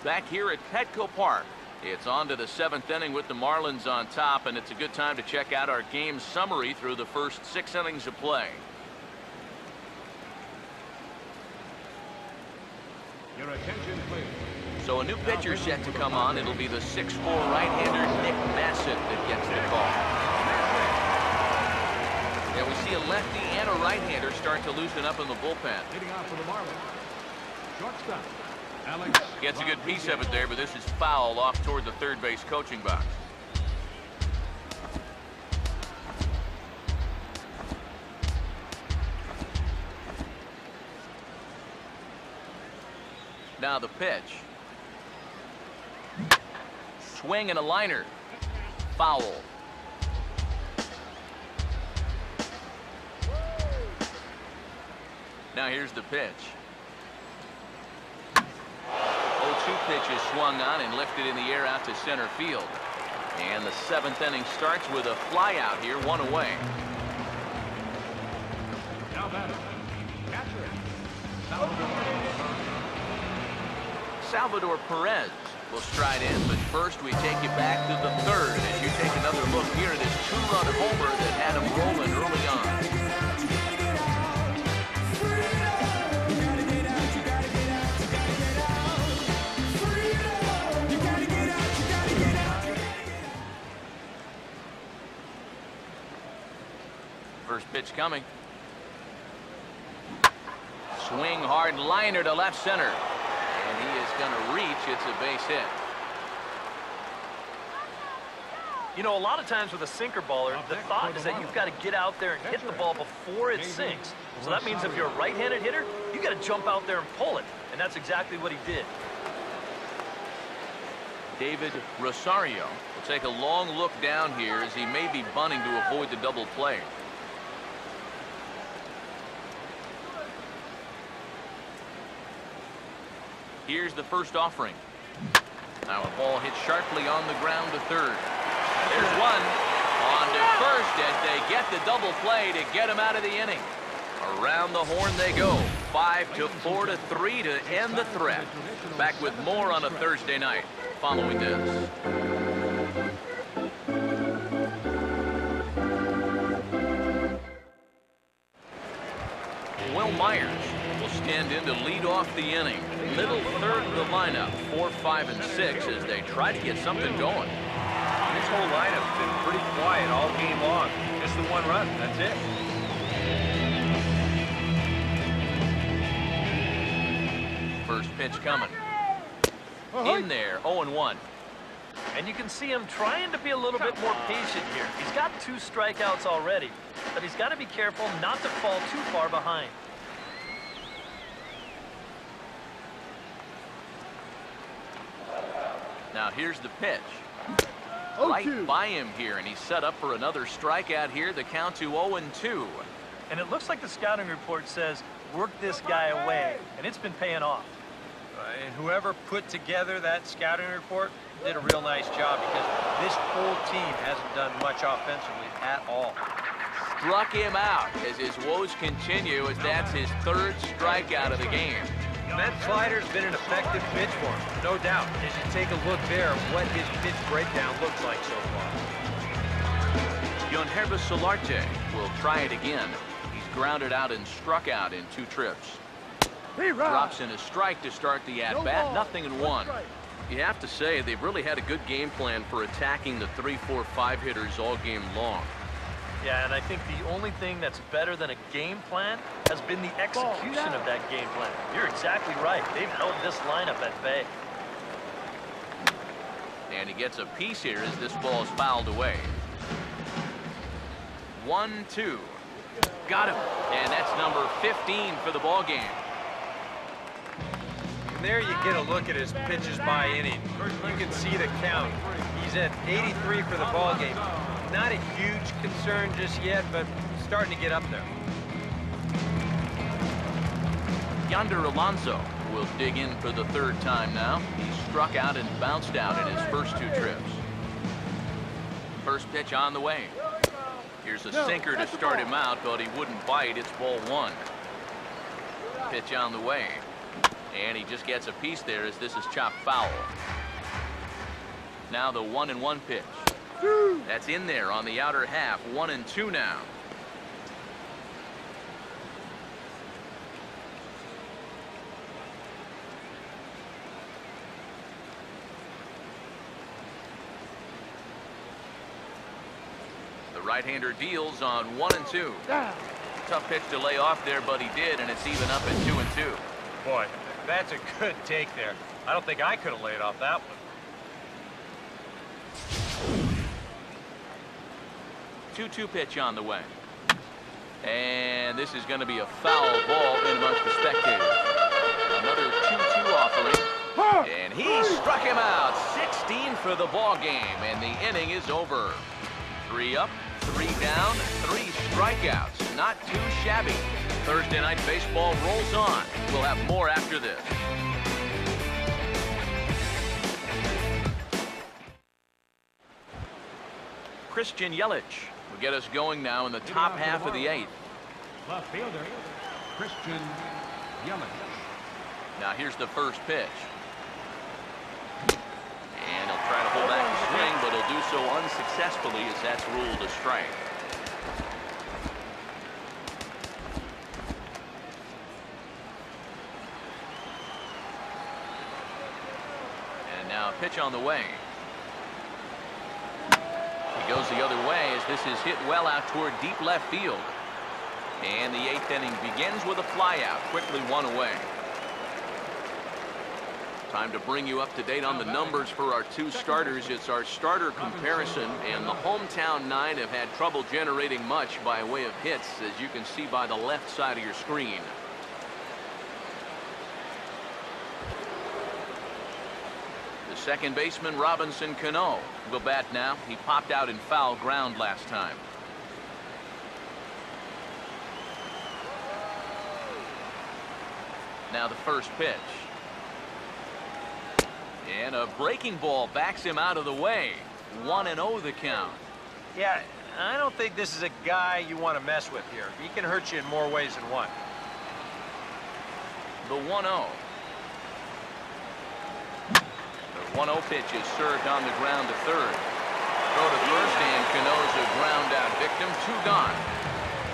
Speaker 1: Back here at Petco Park. It's on to the 7th inning with the Marlins on top, and it's a good time to check out our game summary through the first 6 innings of play.
Speaker 4: Your attention, please.
Speaker 1: So a new pitcher set to come on. It'll be the 6'4" right-hander Nick Bassett that gets the call. Yeah, we see a lefty and a right-hander start to loosen up in the bullpen.
Speaker 4: Leading off for the Marlins. Shortstop, Alex.
Speaker 1: Gets a good piece of it there, but this is foul off toward the third base coaching box. Now the pitch. Swing and a liner. Foul. Now here's the pitch. 0-2 pitch is swung on and lifted in the air out to center field. And the 7th inning starts with a fly out here, 1 away.
Speaker 4: Now batting, catcher.
Speaker 1: Salvador Perez will stride in, but first we take you back to the 3rd as you take another look here at this 2-run homer that had him rolling early on. First pitch coming. Swing hard liner to left center. And he is going to reach. It's a base hit.
Speaker 2: You know, a lot of times with a sinker baller, the thought is that you've got to get out there and hit the ball before it sinks. So that means if you're a right-handed hitter, you got to jump out there and pull it. And that's exactly what he did.
Speaker 1: David Rosario will take a long look down here as he may be bunting to avoid the double play. Here's the first offering. Now a ball hit sharply on the ground to 3rd. There's one. On to first as they get the double play to get him out of the inning. Around the horn they go. 5-4-3 to end the threat. Back with more on a Thursday night following this. Will Myers will stand in to lead off the inning. Middle 3rd of the lineup, 4, 5, and 6 as they try to get something going.
Speaker 3: This whole lineup's been pretty quiet all game long. Just the 1 run. That's it.
Speaker 1: First pitch coming. In there, 0-1.
Speaker 2: And you can see him trying to be a little bit more patient here. He's got 2 strikeouts already, but he's got to be careful not to fall too far behind.
Speaker 1: Now here's the pitch. Right by him here, and he's set up for another strikeout here. The count to 0-2.
Speaker 2: And it looks like the scouting report says, work this guy away, and it's been paying off.
Speaker 3: And whoever put together that scouting report did a real nice job because this whole team hasn't done much offensively at all.
Speaker 1: Struck him out as his woes continue as that's his 3rd strikeout of the game.
Speaker 3: That slider's been an effective pitch for him, no doubt. As you take a look there at what his pitch breakdown looks like so far.
Speaker 1: Yonhervis Solarte will try it again. He's grounded out and struck out in 2 trips. Drops in a strike to start the at-bat, nothing in 1. You have to say they've really had a good game plan for attacking the 3, 4, 5 hitters all game long.
Speaker 2: Yeah, and I think the only thing that's better than a game plan has been the execution of that game plan. You're exactly right. They've held this lineup at bay.
Speaker 1: And he gets a piece here as this ball is fouled away. 1-2. Got him. And that's number 15 for the ball game.
Speaker 3: And there you get a look at his pitches by inning. You can see the count. He's at 83 for the ball game. Not a huge concern just yet, but starting to get up there.
Speaker 1: Yonder Alonso will dig in for the 3rd time now. He struck out and bounced out in his first 2 trips. First pitch on the way. Here's a sinker to start him out, but he wouldn't bite. It's ball 1. Pitch on the way. And he just gets a piece there as this is chopped foul. Now the 1-1 pitch. That's in there on the outer half. 1-2 now. The right-hander deals on 1-2. Tough pitch to lay off there, but he did, and it's even up at 2-2.
Speaker 3: Boy, that's a good take there. I don't think I could have laid off that one.
Speaker 1: 2-2 pitch on the way. And this is going to be a foul ball in amongst the spectators. Another 2-2 offering. And he struck him out. 16 for the ball game, and the inning is over. 3 up, 3 down, 3 strikeouts. Not too shabby. Thursday Night Baseball rolls on. We'll have more after this. Christian Yelich will get us going now in the top half of the 8th.
Speaker 4: Left fielder, Christian Yelich.
Speaker 1: Now here's the first pitch. And he'll try to hold back the swing, but he'll do so unsuccessfully as that's ruled a strike. And now a pitch on the way. He goes the other way as this is hit well out toward deep left field. And the 8th inning begins with a flyout, quickly one away. Time to bring you up to date on the numbers for our 2 starters. It's our starter comparison, and the hometown 9 have had trouble generating much by way of hits, as you can see by the left side of your screen. The second baseman, Robinson Cano, will bat now. He popped out in foul ground last time. Now the first pitch. And a breaking ball backs him out of the way. 1-0 the count.
Speaker 3: Yeah, I don't think this is a guy you want to mess with here. He can hurt you in more ways than one.
Speaker 1: The 1-0. The 1-0 pitch is served on the ground to third. Throw to first, and Cano's a ground out victim. 2 gone.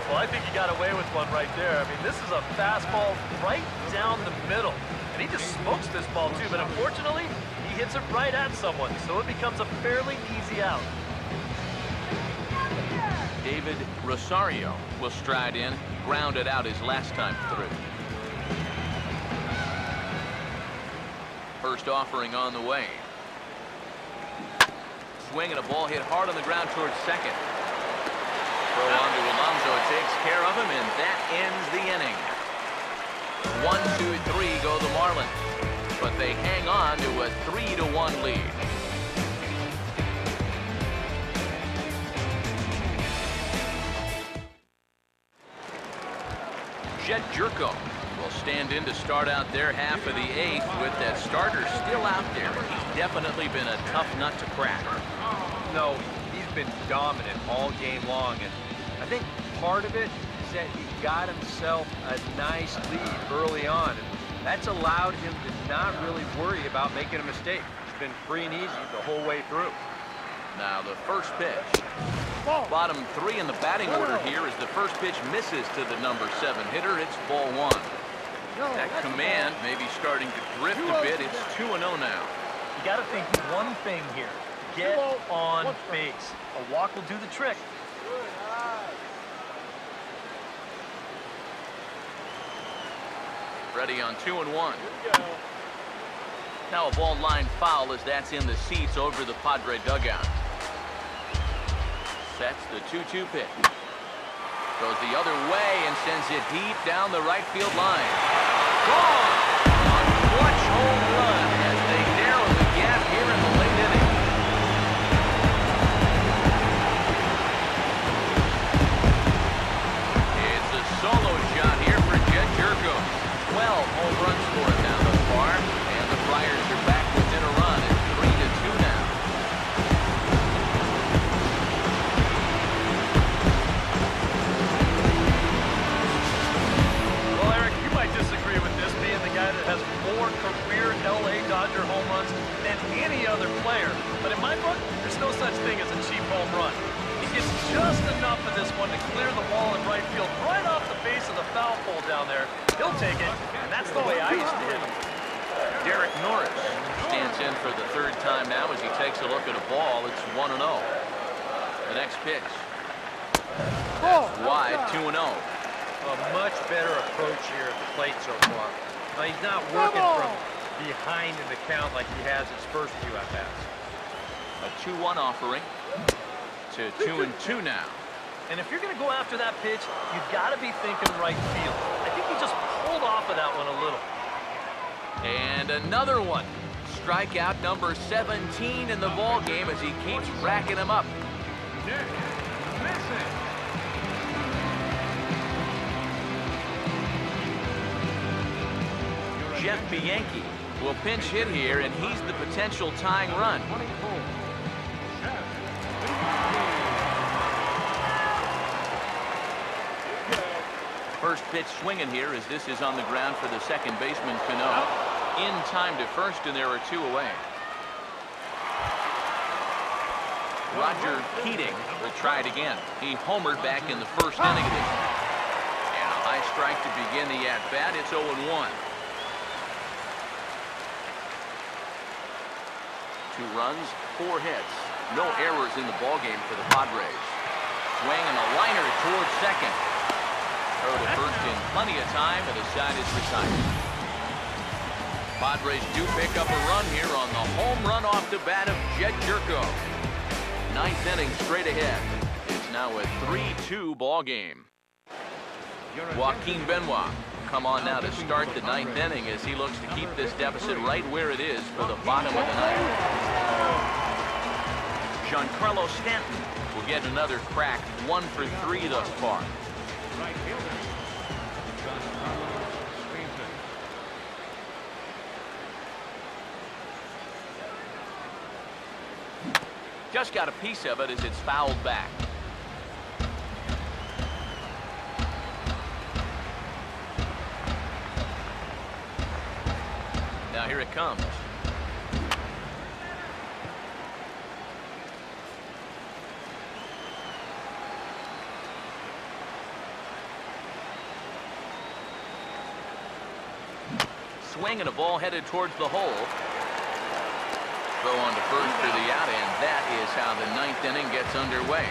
Speaker 2: Well, I think he got away with one right there. I mean, this is a fastball right down the middle. And he just smokes this ball, too. But unfortunately, he hits it right at someone. So it becomes a fairly easy out.
Speaker 1: David Rosario will stride in. Grounded out his last time through. First offering on the way. Swing and a ball hit hard on the ground towards second. Throw on to Alonso, takes care of him, and that ends the inning. 1-2-3 go the Marlins, but they hang on to a 3-1 lead. Jed Jerko will stand in to start out their half of the 8th with that starter still out there. He's definitely been a tough nut to crack.
Speaker 3: No, he's been dominant all game long, and I think part of it is that he got himself a nice lead early on, and that's allowed him to not really worry about making a mistake. It's been free and easy the whole way through.
Speaker 1: Now the first pitch. Bottom 3 in the batting order here as the first pitch misses to the number 7 hitter. It's ball 1. That command may be starting to drift a bit. It's 2-0 now.
Speaker 2: You got to think one thing here. Get on base. A walk will do the trick.
Speaker 1: Ready on 2-1. Now a ball line foul as that's in the seats over the Padre dugout. Sets the 2-2 pitch. Goes the other way and sends it deep down the right field line. Gone! A clutch home run as they narrow the gap here in the late inning. It's a solo shot here for Jed Jerko. 12 home runs for him now thus far, and the Friars are back within a run at 3-2 now.
Speaker 2: Well, Eric, you might disagree with this, being the guy that has more career LA Dodger home runs than any other player. But in my book, there's no such thing as a cheap home run. He gets just enough of this one to clear the wall in right field, right off the base of the foul pole down there. He'll take it, and that's the way I used to hit him.
Speaker 1: Derek Norris stands in for the 3rd time now as he takes a look at a ball. It's 1-0. The next pitch. That's wide, 2-0.
Speaker 3: A much better approach here at the plate so far. Now, he's not working from behind in the count like he has his first few at-bats.
Speaker 1: A 2-1 offering to 2-2 now.
Speaker 2: And if you're going to go after that pitch, you've got to be thinking right field. I think he just pulled off of that one a little.
Speaker 1: And another one. Strikeout number 17 in the ball game as he keeps racking them up. Jeff Bianchi will pinch hit here, and he's the potential tying run.
Speaker 4: 24. Jeff.
Speaker 1: First pitch swinging here as this is on the ground for the second baseman, Cano. In time to first, and there are 2 away. Roger Keating will try it again. He homered back in the first inning of this. And a high strike to begin the at-bat. It's 0-1. 2 runs, 4 hits. No errors in the ballgame for the Padres. Swing and a liner towards second. Throw to first in plenty of time, and the side is retired. Padres do pick up a run here on the home run off the bat of Jed Jerko. 9th inning straight ahead. It's now a 3-2 ball game. Joaquin Benoit will come on now to start the 9th inning as he looks to keep this deficit right where it is for the bottom of the 9th. Giancarlo Stanton will get another crack, 1 for 3 thus far.
Speaker 4: Right fielder.
Speaker 1: Just got a piece of it as it's fouled back. Now here it comes. Swing and a ball headed towards the hole. Throw on to first for the out, and that is how the 9th inning gets underway.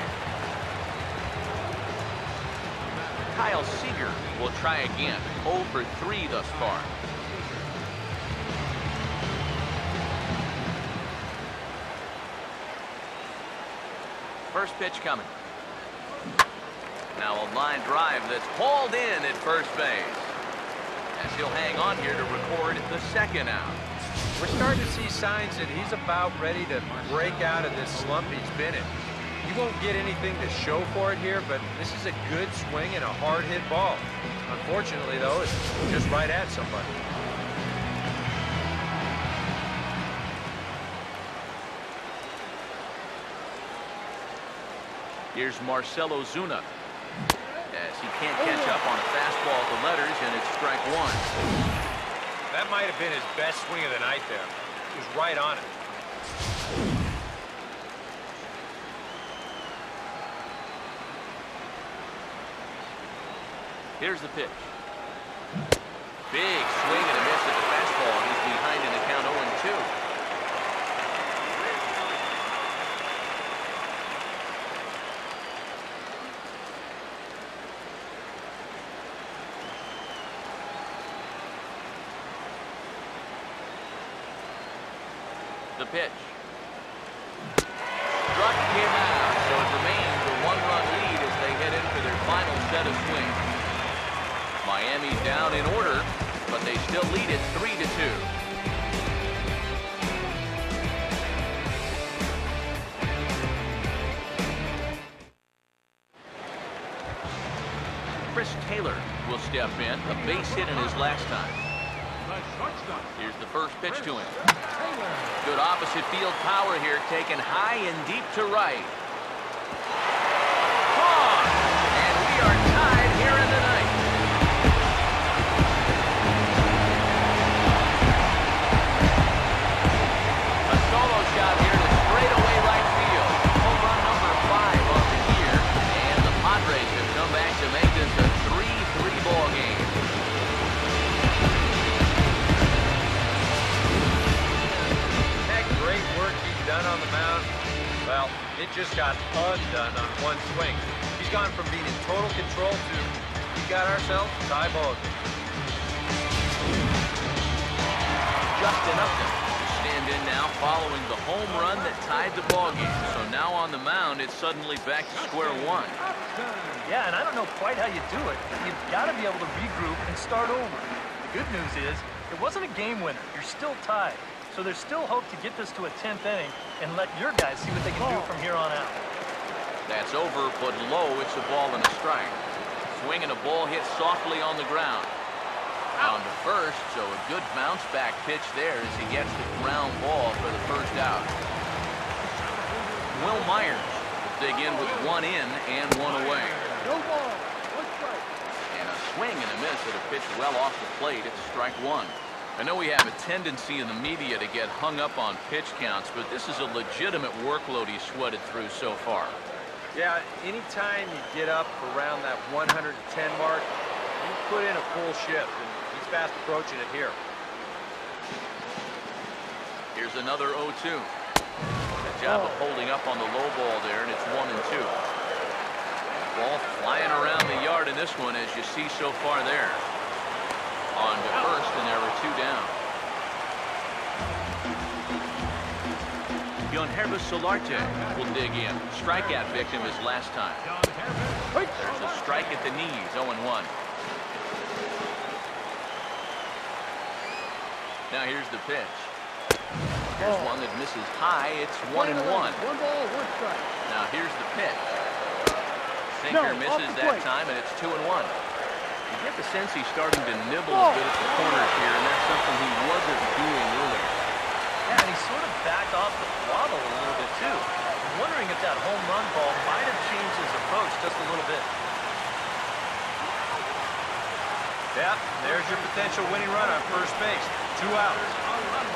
Speaker 1: Kyle Seager will try again. 0 for 3 thus far. First pitch coming. Now a line drive that's hauled in at first base. As he'll hang on here to record the second out.
Speaker 3: We're starting to see signs that he's about ready to break out of this slump he's been in. He won't get anything to show for it here, but this is a good swing and a hard hit ball. Unfortunately, though, it's just right at somebody.
Speaker 1: Here's Marcelo Zuna. As he can't catch up on a fastball at the letters, and it's strike 1.
Speaker 3: That might have been his best swing of the night there. He was right on it.
Speaker 1: Here's the pitch. Big swing and a miss at the fastball. He's behind in the count 0-2. The pitch. Struck him out, so it remains a 1-run lead as they head in for their final set of swings. Miami's down in order, but they still lead it 3-2. Chris Taylor will step in, a base hit in his last time. Here's the first pitch to him. Good opposite field power here, taken high and deep to right. Gone! And we are tied here in the ninth. A solo shot here to straightaway right field. Home run number 5 of the year. And the Padres have come back to make this a 3-3 ball game.
Speaker 3: Done on the mound, well, it just got undone on one swing. He's gone from being in total control to we got ourselves a tie ball game.
Speaker 1: Justin Upton to stand in now following the home run that tied the ball game. So now on the mound, it's suddenly back to square one.
Speaker 2: Yeah, and I don't know quite how you do it. You've got to be able to regroup and start over. The good news is it wasn't a game winner. You're still tied. So there's still hope to get this to a 10th inning and let your guys see what they can do from here on out.
Speaker 1: That's over, but low. It's a ball and a strike. Swing and a ball hit softly on the ground. On to first, so a good bounce back pitch there as he gets the ground ball for the first out. Will Myers will dig in with one in and one away.
Speaker 5: No ball. One strike.
Speaker 1: And a swing and a miss at a pitch well off the plate. It's strike one. I know we have a tendency in the media to get hung up on pitch counts, but this is a legitimate workload he's sweated through so far.
Speaker 3: Yeah, anytime you get up around that 110 mark, you put in a full shift, and he's fast approaching it here.
Speaker 1: Here's another 0-2. Good job of holding up on the low ball there, and it's 1-2. Ball flying around the yard in this one, as you see so far there. On to first, and there are two down. Yonhervis Solarte will dig in. Strikeout victim his last time. There's a strike at the knees, 0-1. Now here's the pitch. Here's one that misses high. It's 1-1.
Speaker 5: One ball, one strike.
Speaker 1: Now here's the pitch. Sinker
Speaker 5: No,
Speaker 1: misses
Speaker 5: off the
Speaker 1: that
Speaker 5: plate.
Speaker 1: time, and it's 2-1. You get the sense he's starting to nibble a bit at the corners here, and that's something he wasn't doing earlier.
Speaker 2: Yeah, and he sort of backed off the throttle a little bit, too. I'm wondering if that home run ball might have changed his approach just a little bit.
Speaker 3: Yeah, there's your potential winning run on first base. 2 outs.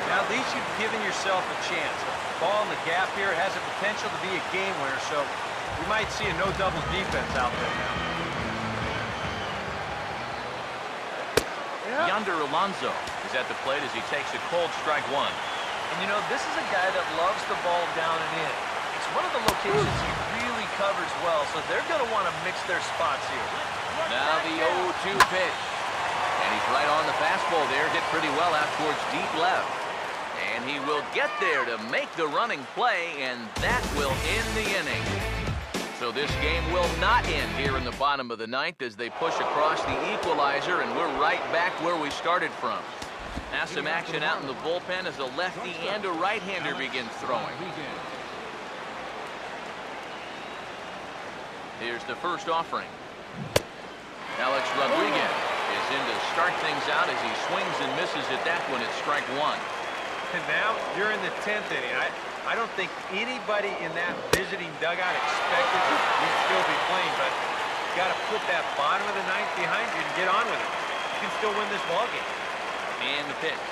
Speaker 3: Now, at least you've given yourself a chance. Ball in the gap here has the potential to be a game winner, so we might see a no-doubles defense out there now.
Speaker 1: Yonder Alonso is at the plate as he takes a cold strike one.
Speaker 2: And, you know, this is a guy that loves the ball down and in. It's one of the locations he really covers well, so they're going to want to mix their spots here.
Speaker 1: Now the 0-2 pitch. And he's right on the fastball there, hit pretty well out towards deep left. And he will get there to make the running play, and that will end the inning. So this game will not end here in the bottom of the ninth as they push across the equalizer, and we're right back where we started from. Now some action out in the bullpen as a lefty and a right-hander begin throwing. Here's the first offering. Alex Rodriguez is in to start things out as he swings and misses at that one at strike one.
Speaker 3: And now you're in the 10th inning. I don't think anybody in that visiting dugout expected that you'd still be playing, but you got to put that bottom of the ninth behind you and get on with it. You can still win this ball game.
Speaker 1: And the pitch.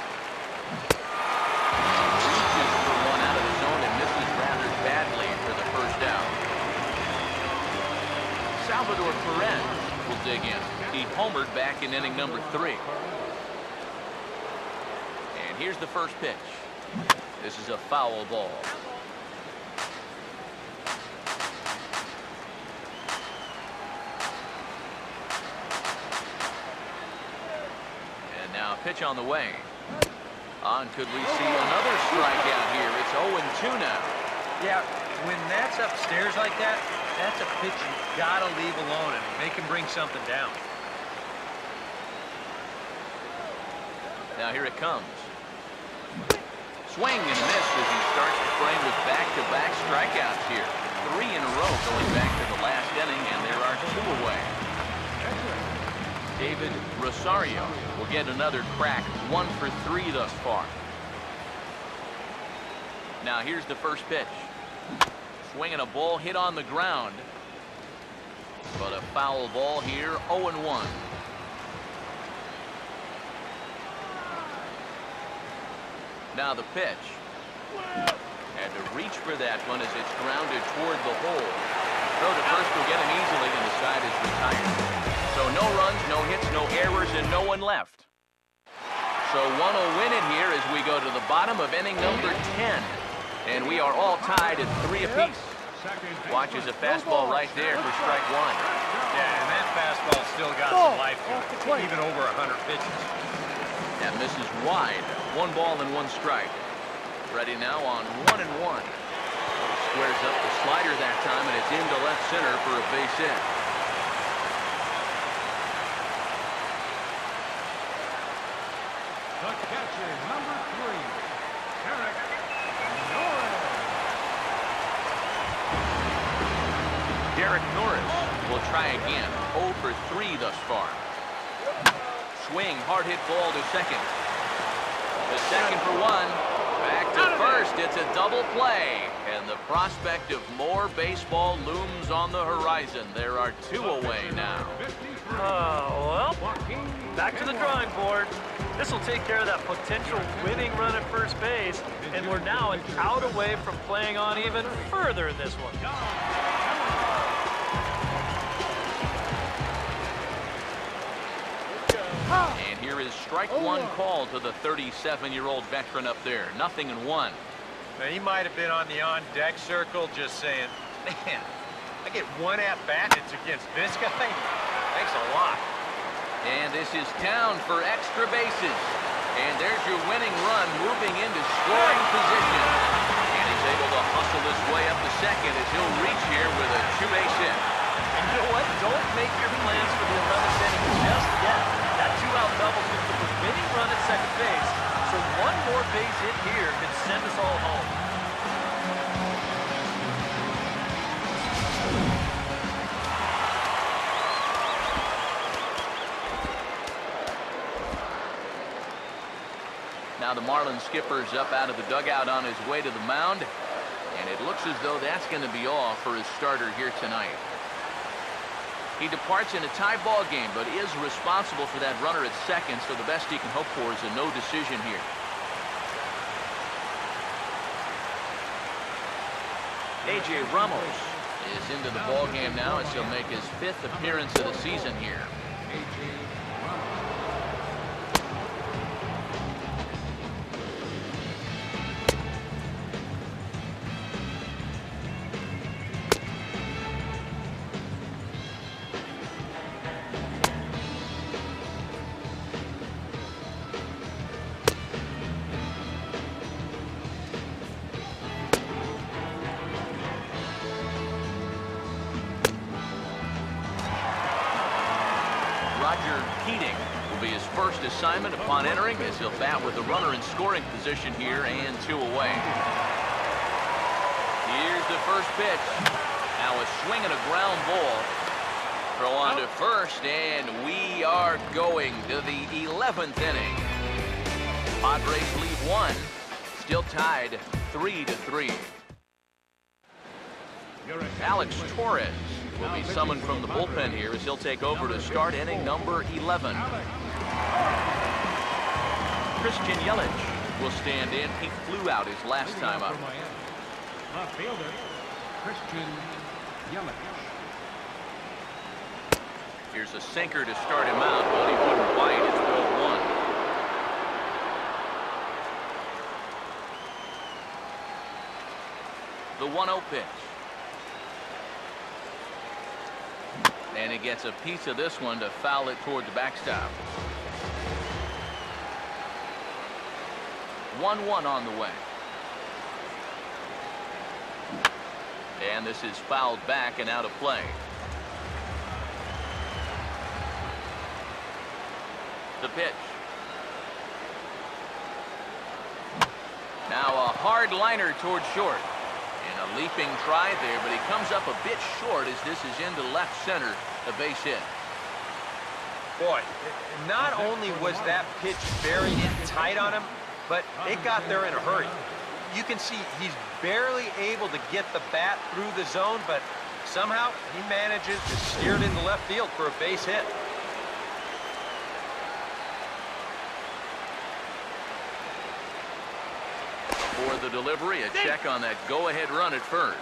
Speaker 1: Reaches for one out of the zone and misses rather badly for the first out. Salvador Perez will dig in. He homered back in inning number 3. And here's the first pitch. This is a foul ball. And now a pitch on the way. Could we see another strikeout here? It's 0-2 now.
Speaker 3: Yeah, when that's upstairs like that, that's a pitch you got to leave alone and make him bring something down.
Speaker 1: Now here it comes. Swing and miss as he starts the frame with back-to-back strikeouts here. 3 in a row going back to the last inning, and there are 2 away. David Rosario will get another crack, 1 for 3 thus far. Now here's the first pitch. Swinging a ball hit on the ground. But a foul ball here, 0-1. Now the pitch. Had to reach for that one as it's grounded toward the hole. Throw to first will get him easily, and the side is retired. So no runs, no hits, no errors, and no one left. So one will win it here as we go to the bottom of inning number 10. And we are all tied at 3 apiece. Watches a fastball right there for strike one.
Speaker 3: Yeah, and that fastball still got some life to it, even over 100 pitches.
Speaker 1: That misses wide. 1 ball and 1 strike. Ready now on 1-1. Squares up the slider that time, and it's into left center for a base hit.
Speaker 4: The catcher, number 3, Derek Norris.
Speaker 1: Derek Norris will try again. 0 for 3 thus far. swing, hard hit ball to second. The second for one. Back to first. It's a double play. And the prospect of more baseball looms on the horizon. There are 2 away now.
Speaker 2: Oh, well, back to the drawing board. This will take care of that potential winning run at first base. And we're now an out away from playing on even further in this one.
Speaker 1: And here is strike one call to the 37-year-old veteran up there. 0-1.
Speaker 3: Now, he might have been on the on-deck circle just saying, man, I get one at-bat. It's against this guy? Thanks a lot.
Speaker 1: And this is down for extra bases. And there's your winning run moving into scoring position. And he's able to hustle his way up to second as he'll reach here with a 2-base hit.
Speaker 2: And you know what? Don't make your plans for the 11th inning just yet. That 2-out double took the winning run at second base. So one more base hit here could send us all home.
Speaker 1: Now the Marlins skipper's up out of the dugout on his way to the mound. And it looks as though that's going to be all for his starter here tonight. He departs in a tie ball game, but is responsible for that runner at second, so the best he can hope for is a no decision here. A.J. Ramos is into the ball game now as he'll make his 5th appearance of the season here. First assignment upon entering as he'll bat with the runner in scoring position here and 2 away. Here's the first pitch. Now a swing and a ground ball. Throw on to first, and we are going to the 11th inning. Padres lead 1, still tied 3-3. Alex Torres will be summoned from the bullpen here as he'll take over to start inning number 11. Christian Yelich will stand in. He flew out his last time up.
Speaker 4: Left fielder, Christian Yelich.
Speaker 1: Here's a sinker to start him out, but he wouldn't bite. It's 0-1. The 1-0 pitch. And he gets a piece of this one to foul it toward the backstop. 1-1 on the way. And this is fouled back and out of play. The pitch. Now a hard liner toward short. And a leaping try there, but he comes up a bit short as this is into left center, the base hit.
Speaker 3: Boy, not only was that pitch buried in tight on him, but it got there in a hurry. You can see he's barely able to get the bat through the zone, but somehow he manages to steer it into left field for a base hit.
Speaker 1: For the delivery, a check on that go-ahead run at first.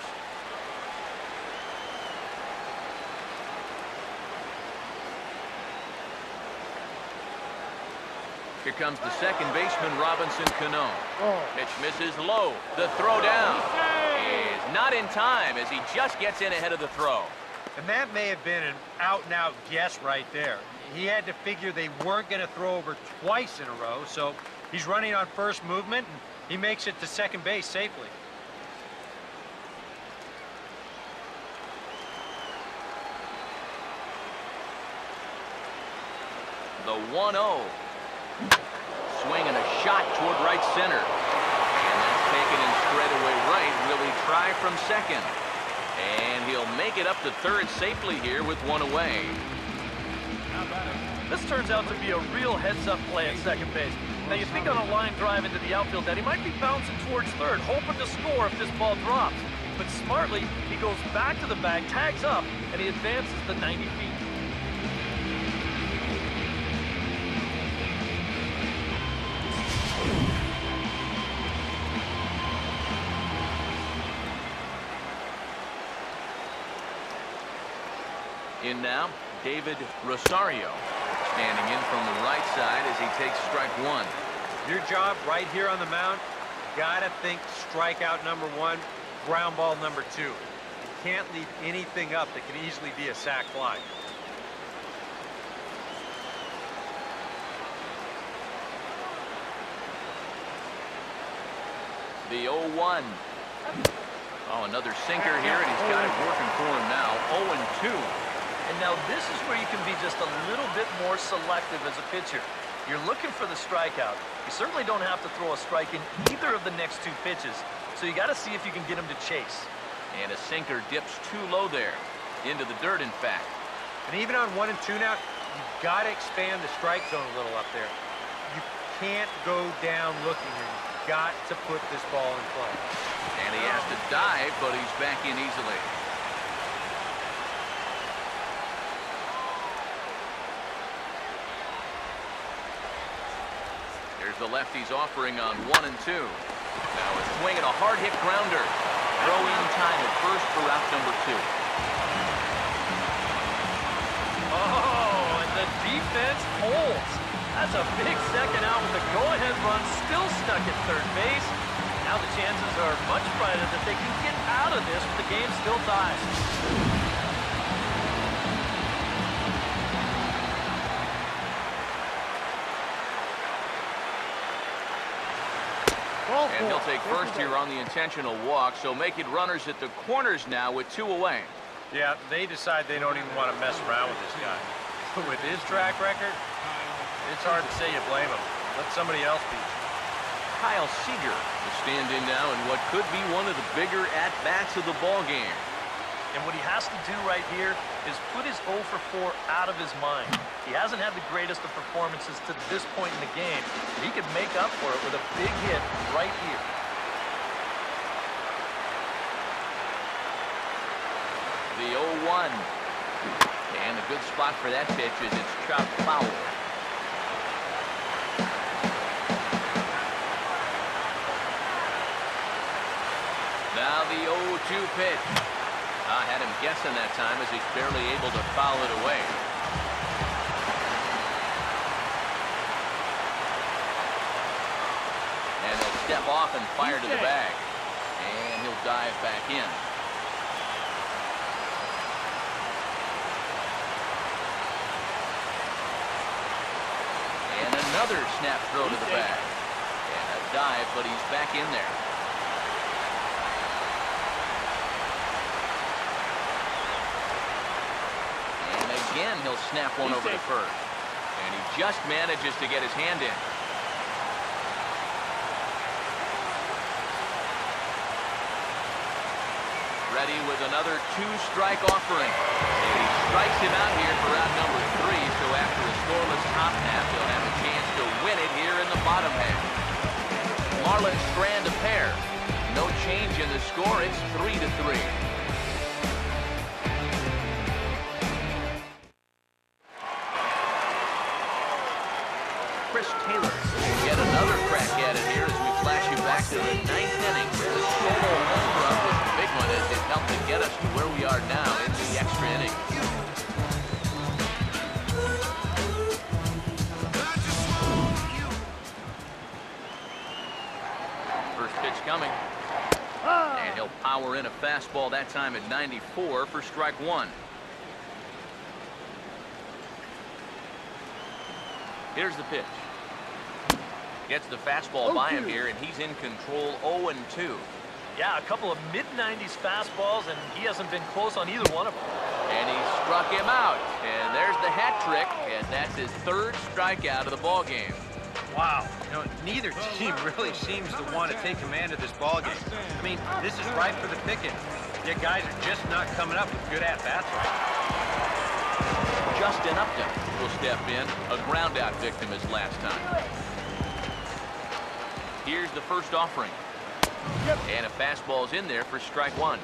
Speaker 1: Here comes the second baseman, Robinson Cano. Pitch misses low. The throw down is not in time as he just gets in ahead of the throw.
Speaker 3: And that may have been an out-and-out guess right there. He had to figure they weren't going to throw over twice in a row, so he's running on first movement, and he makes it to second base safely.
Speaker 1: The 1-0. Swing and a shot toward right center. And that's taken in straightaway right. Will he try from second? And he'll make it up to third safely here with 1 away.
Speaker 4: Now batting,
Speaker 2: This turns out to be a real heads-up play at second base. Now, you think on a line drive into the outfield that he might be bouncing towards third, hoping to score if this ball drops. But smartly, he goes back to the bag, tags up, and he advances the 90 feet.
Speaker 1: In now, David Rosario, standing in from the right side as he takes strike one.
Speaker 3: Your job right here on the mound, gotta think strikeout number one, ground ball number two. You can't leave anything up that could easily be a sac fly.
Speaker 1: The 0-1. Oh, another sinker here, and he's got it working for him now. 0-2.
Speaker 2: And now this is where you can be just a little bit more selective as a pitcher. You're looking for the strikeout. You certainly don't have to throw a strike in either of the next two pitches, so you got to see if you can get him to chase.
Speaker 1: And a sinker dips too low there. Into the dirt, in fact.
Speaker 3: And even on 1 and 2 now, you've got to expand the strike zone a little up there. You can't go down looking here. You've got to put this ball in play.
Speaker 1: And he has to dive, but he's back in easily. Here's the lefty's offering on 1 and 2. Now a swing and a hard hit grounder. Throw in time at first for out number 2.
Speaker 2: Oh, and the defense holds. That's a big second out with the go-ahead run still stuck at third base. Now the chances are much brighter that they can get out of this with the game still tied.
Speaker 1: And he'll take first here on the intentional walk, so making runners at the corners now with 2 away.
Speaker 3: Yeah, they decide they don't even want to mess around with this guy. But with his track record, it's hard to say you blame him. Let somebody else beat you.
Speaker 1: Kyle Seager is standing now in what could be one of the bigger at-bats of the ball game.
Speaker 2: And what he has to do right here is put his 0 for 4 out of his mind. He hasn't had the greatest of performances to this point in the game, but he could make up for it with a big hit right here.
Speaker 1: The 0-1. And a good spot for that pitch is it's chopped foul. Now the 0-2 pitch. I had him guessing that time as he's barely able to foul it away. And he'll step off and fire to the bag. And he'll dive back in. And another snap throw to the bag. And a dive, but he's back in there. Again, he'll snap one over to first. And he just manages to get his hand in. Ready with another 2-strike offering. And he strikes him out here for out number 3. So after a scoreless top half, he'll have a chance to win it here in the bottom half. Marlins strand a pair. No change in the score. It's 3-3. Taylor will get another crack at it here as we flash you back to the 9th inning. The solo home run was the big one as it helped to get us to where we are now into the extra inning. First pitch coming. And he'll power in a fastball that time at 94 for strike 1. Here's the pitch. Gets the fastball by him here, and he's in control 0-2.
Speaker 2: Yeah, a couple of mid-90s fastballs, and he hasn't been close on either one of them.
Speaker 1: And he struck him out. And there's the hat trick, and that's his 3rd strikeout of the ball game.
Speaker 3: Wow. You know, neither team really seems to want to take command of this ball game. I mean, this is ripe for the picking. Yet guys are just not coming up with good at-bats right now.
Speaker 1: Justin Upton will step in. A ground out victim as last time. Here's the first offering. And a fastball's in there for strike one.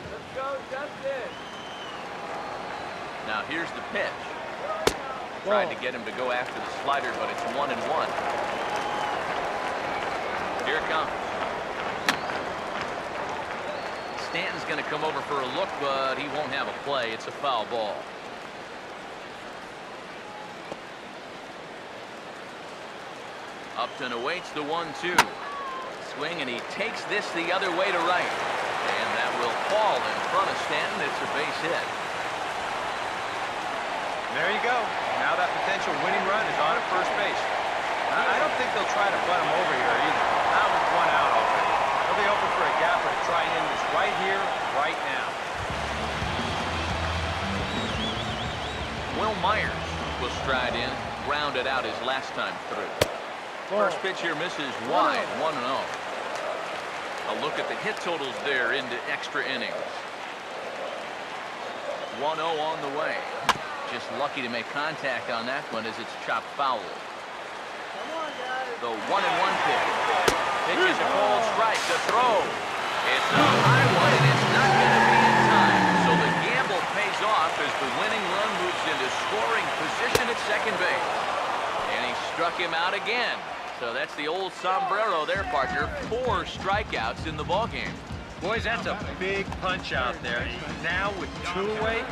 Speaker 5: Let's go, Justin.
Speaker 1: Now here's the pitch. Tried to get him to go after the slider, but it's 1-1. Here it comes. Stanton's going to come over for a look, but he won't have a play. It's a foul ball. Upton awaits the 1-2. Swing, and he takes this the other way to right. And that will fall in front of Stanton. It's a base hit.
Speaker 3: There you go. Now that potential winning run is on at first base. I don't think they'll try to butt him over here either. Now with one out already. They'll be open for a gapper to try and end this right here, right now.
Speaker 1: Will Myers will stride in, grounded out his last time through. First pitch here misses wide, 1-0. A look at the hit totals there into extra innings. 1-0 on the way. Just lucky to make contact on that one as it's chopped foul. The 1-1 pitch. Pitch is a cold strike. The throw. It's a high one, and it's not going to be in time. So the gamble pays off as the winning run moves into scoring position at second base. And he struck him out again. So that's the old sombrero there, partner. 4 strikeouts in the ballgame.
Speaker 3: Boys, that's a big punch out there. Now with 2 away,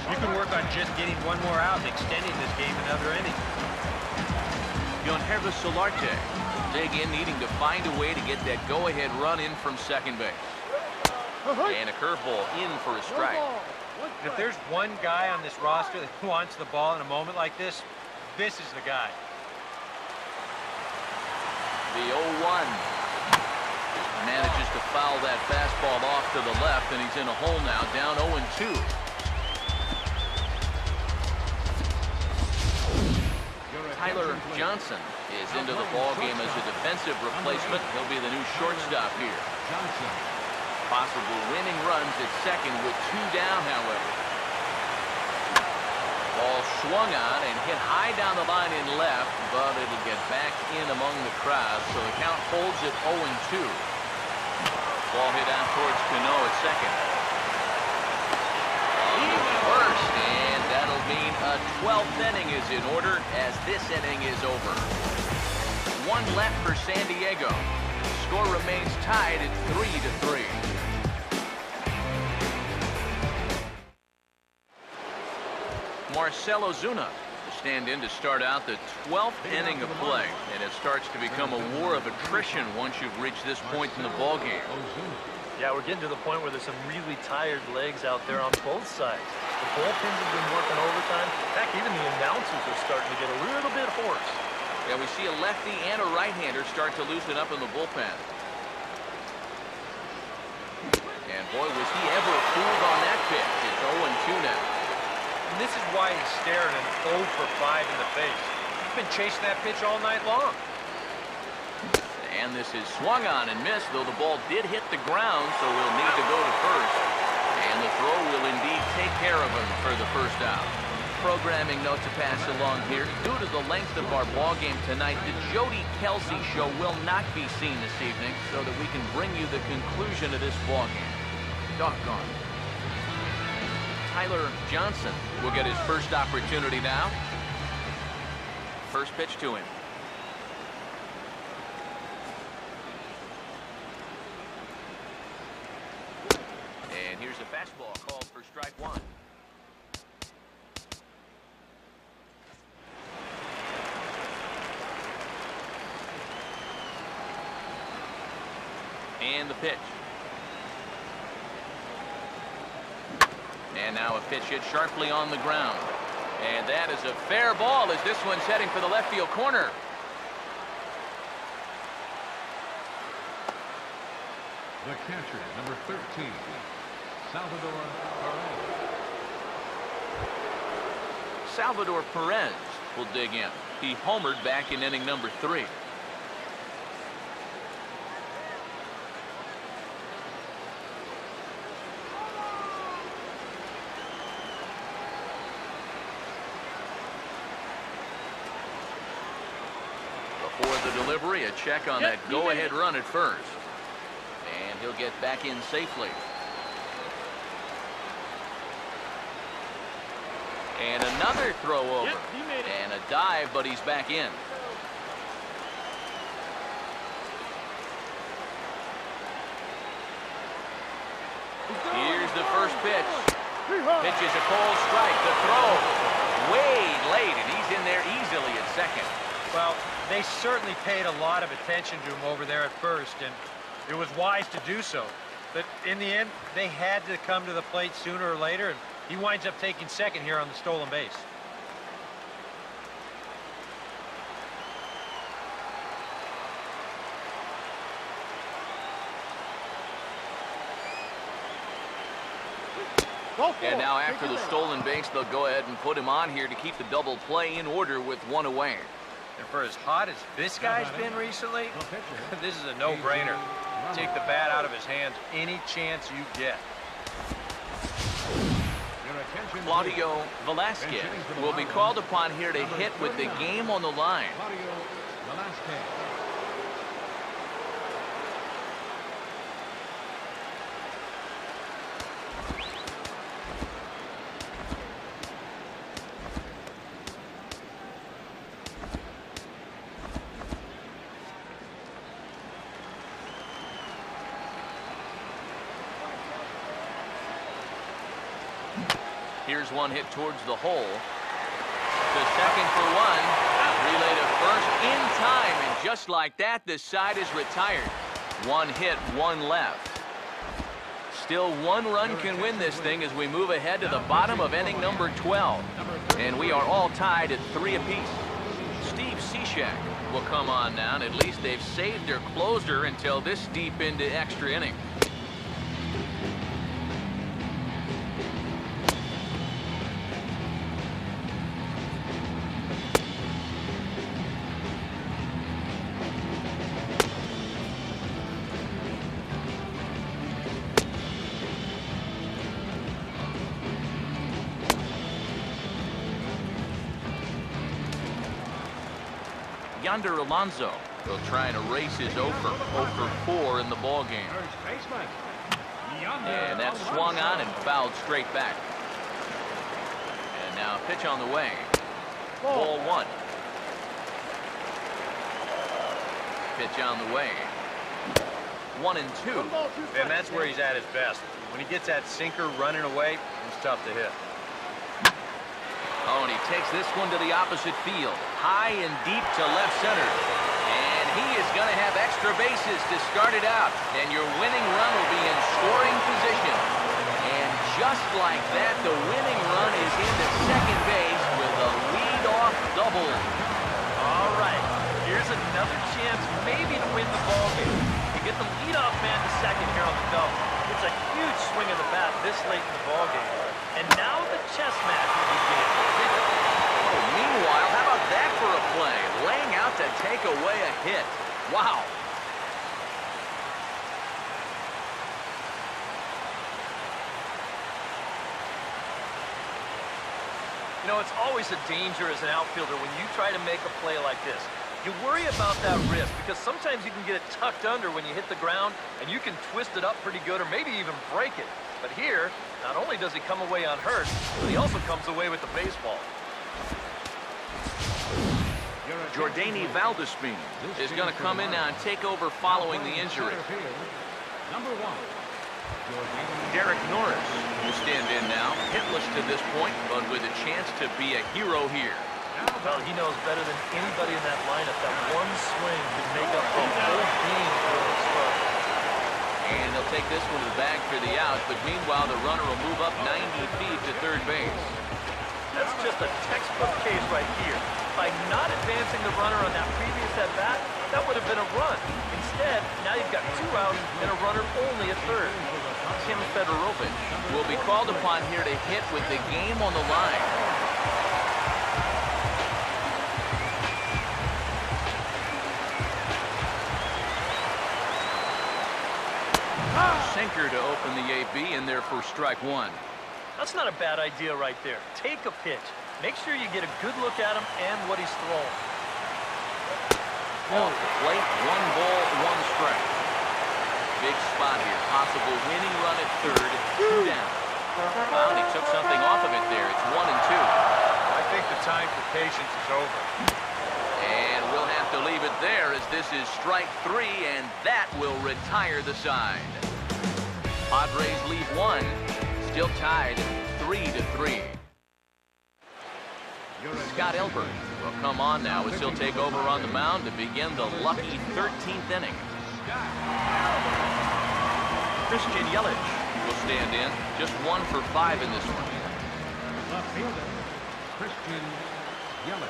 Speaker 3: you can work on just getting 1 more out and extending this game another inning.
Speaker 1: Yonhervis Solarte will dig in, needing to find a way to get that go-ahead run in from second base. And a curveball in for a strike.
Speaker 3: If there's one guy on this roster that wants the ball in a moment like this, this is the guy.
Speaker 1: The 0-1. Manages to foul that fastball off to the left, and he's in a hole now, down 0-2. Tyler Johnson is into the ballgame as a defensive replacement. He'll be the new shortstop here. Possible winning runs at second with 2 down, however. Ball swung on and hit high down the line in left, but it'll get back in among the crowd, so the count holds at 0-2. Ball hit out towards Cano at second. First, and that'll mean a 12th inning is in order as this inning is over. 1 left for San Diego. Score remains tied at 3-3. Marcell Ozuna will stand in to start out the 12th inning of play, and it starts to become a war of attrition once you've reached this point in the ballgame.
Speaker 2: Yeah, we're getting to the point where there's some really tired legs out there on both sides. The bullpens have been working overtime. Heck, even the announcers are starting to get a little bit hoarse.
Speaker 1: Yeah, we see a lefty and a right-hander start to loosen up in the bullpen. And boy, was he ever fooled on that pitch. It's 0-2 now.
Speaker 3: And this is why he's staring an 0 for 5 in the face. He's been chasing that pitch all night long.
Speaker 1: And this is swung on and missed, though the ball did hit the ground, so we'll need to go to first. And the throw will indeed take care of him for the first out. Programming note to pass along here. Due to the length of our ball game tonight, the Jody Kelsey show will not be seen this evening, so that we can bring you the conclusion of this ball game. Doggone. Tyler Johnson will get his first opportunity now. First pitch to him. And here's a fastball called for strike 1. And the pitch. And now a pitch hit sharply on the ground. And that is a fair ball as this one's heading for the left field corner.
Speaker 4: The catcher, number 13, Salvador Perez.
Speaker 1: Salvador Perez will dig in. He homered back in inning number 3. the delivery. A check on that go-ahead run at first. And he'll get back in safely. And another throw over. And a dive, but he's back in. Here's the first pitch. Pitches a cold strike. The throw way late, and he's in there easily at second.
Speaker 3: Well, they certainly paid a lot of attention to him over there at first, and it was wise to do so. But in the end, they had to come to the plate sooner or later, and he winds up taking second here on the stolen base.
Speaker 1: And now after the stolen base, they'll go ahead and put him on here to keep the double play in order with one away.
Speaker 3: And for as hot as this guy's been recently, this is a no-brainer. Take the bat out of his hands any chance you get.
Speaker 1: Claudio Velasquez will be called upon here to hit with the game on the line. Here's one hit towards the hole. To second for one. Relay to first in time. And just like that, this side is retired. One hit, one left. Still one run can win this thing as we move ahead to the bottom of inning number 12. And we are all tied at 3 apiece. Steve Cishek will come on now, and at least they've saved their closer until this deep into extra inning. Yonder Alonso will try and erase his 0 for 4 in the ball game. And that swung on and fouled straight back. And now a pitch on the way. Ball 1. Pitch on the way. 1 and 2.
Speaker 3: And that's where he's at his best. When he gets that sinker running away, it's tough to hit.
Speaker 1: Oh, and he takes this one to the opposite field. High and deep to left center. And he is going to have extra bases to start it out. And your winning run will be in scoring position. And just like that, the winning run is into second base with a lead-off double.
Speaker 2: All right, here's another chance maybe to win the ball game. You get the leadoff man to second here on the double. It's a huge swing of the bat this late in the ball game. And now the chess match will begin.
Speaker 1: Oh, meanwhile, how about that for a play? Laying out to take away a hit. Wow.
Speaker 2: You know, it's always a danger as an outfielder when you try to make a play like this. You worry about that wrist because sometimes you can get it tucked under when you hit the ground and you can twist it up pretty good or maybe even break it. But here, not only does he come away unhurt, but he also comes away with the baseball.
Speaker 1: Jordani Valdespin is going to come in now and take over following the injury. Derek Norris will stand in now, hitless to this point, but with a chance to be a hero here.
Speaker 2: Well, he knows better than anybody in that lineup that one swing can make up a whole game for a spot.
Speaker 1: And they'll take this one to the bag for the out, but meanwhile the runner will move up 90 feet to third base.
Speaker 2: That's just a textbook case right here. By not advancing the runner on that previous at-bat, that would have been a run. Instead, now you've got 2 outs and a runner only at third.
Speaker 1: Tim Fedorovich will be called upon here to hit with the game on the line. Sinker to open the AB, and there for strike 1.
Speaker 2: That's not a bad idea right there. Take a pitch. Make sure you get a good look at him and what he's throwing.
Speaker 1: Off the plate, 1 ball, 1 strike. Big spot here. Possible winning run at third. 2 down. Well, he took something off of it there. It's 1 and 2.
Speaker 3: I think the time for patience is over.
Speaker 1: And we'll have to leave it there as this is strike 3, and that will retire the side. Padres leave 1. Still tied 3-3. Scott Elbert will come on now as he'll take over on the mound to begin the lucky 13th inning. Christian Yelich will stand in. Just 1 for 5 in this one.
Speaker 4: Left fielder, Christian Yelich.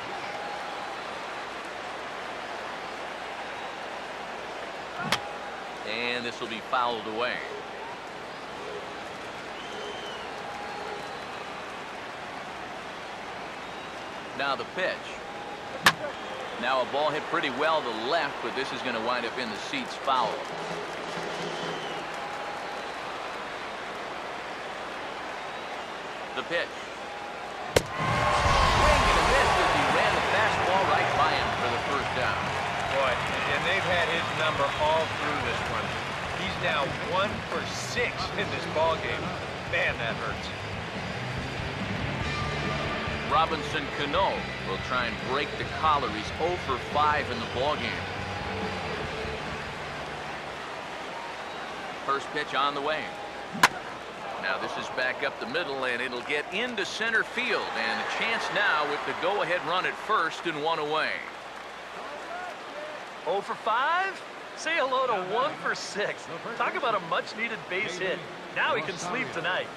Speaker 1: And this will be fouled away. Now the pitch. Now a ball hit pretty well to the left, but this is going to wind up in the seats foul. The pitch. Swing and a miss as he ran the fastball right by him for the first down.
Speaker 3: Boy, and they've had his number all through this one. He's now 1 for 6 in this ball game. Man, that hurts.
Speaker 1: Robinson Cano will try and break the collar. He's 0 for 5 in the ball game. First pitch on the way. Now this is back up the middle, and it'll get into center field, and a chance now with the go-ahead run at first and 1 away.
Speaker 2: 0 for 5? Say hello to 1 for 6. Talk about a much-needed base hit. Now he can sleep tonight.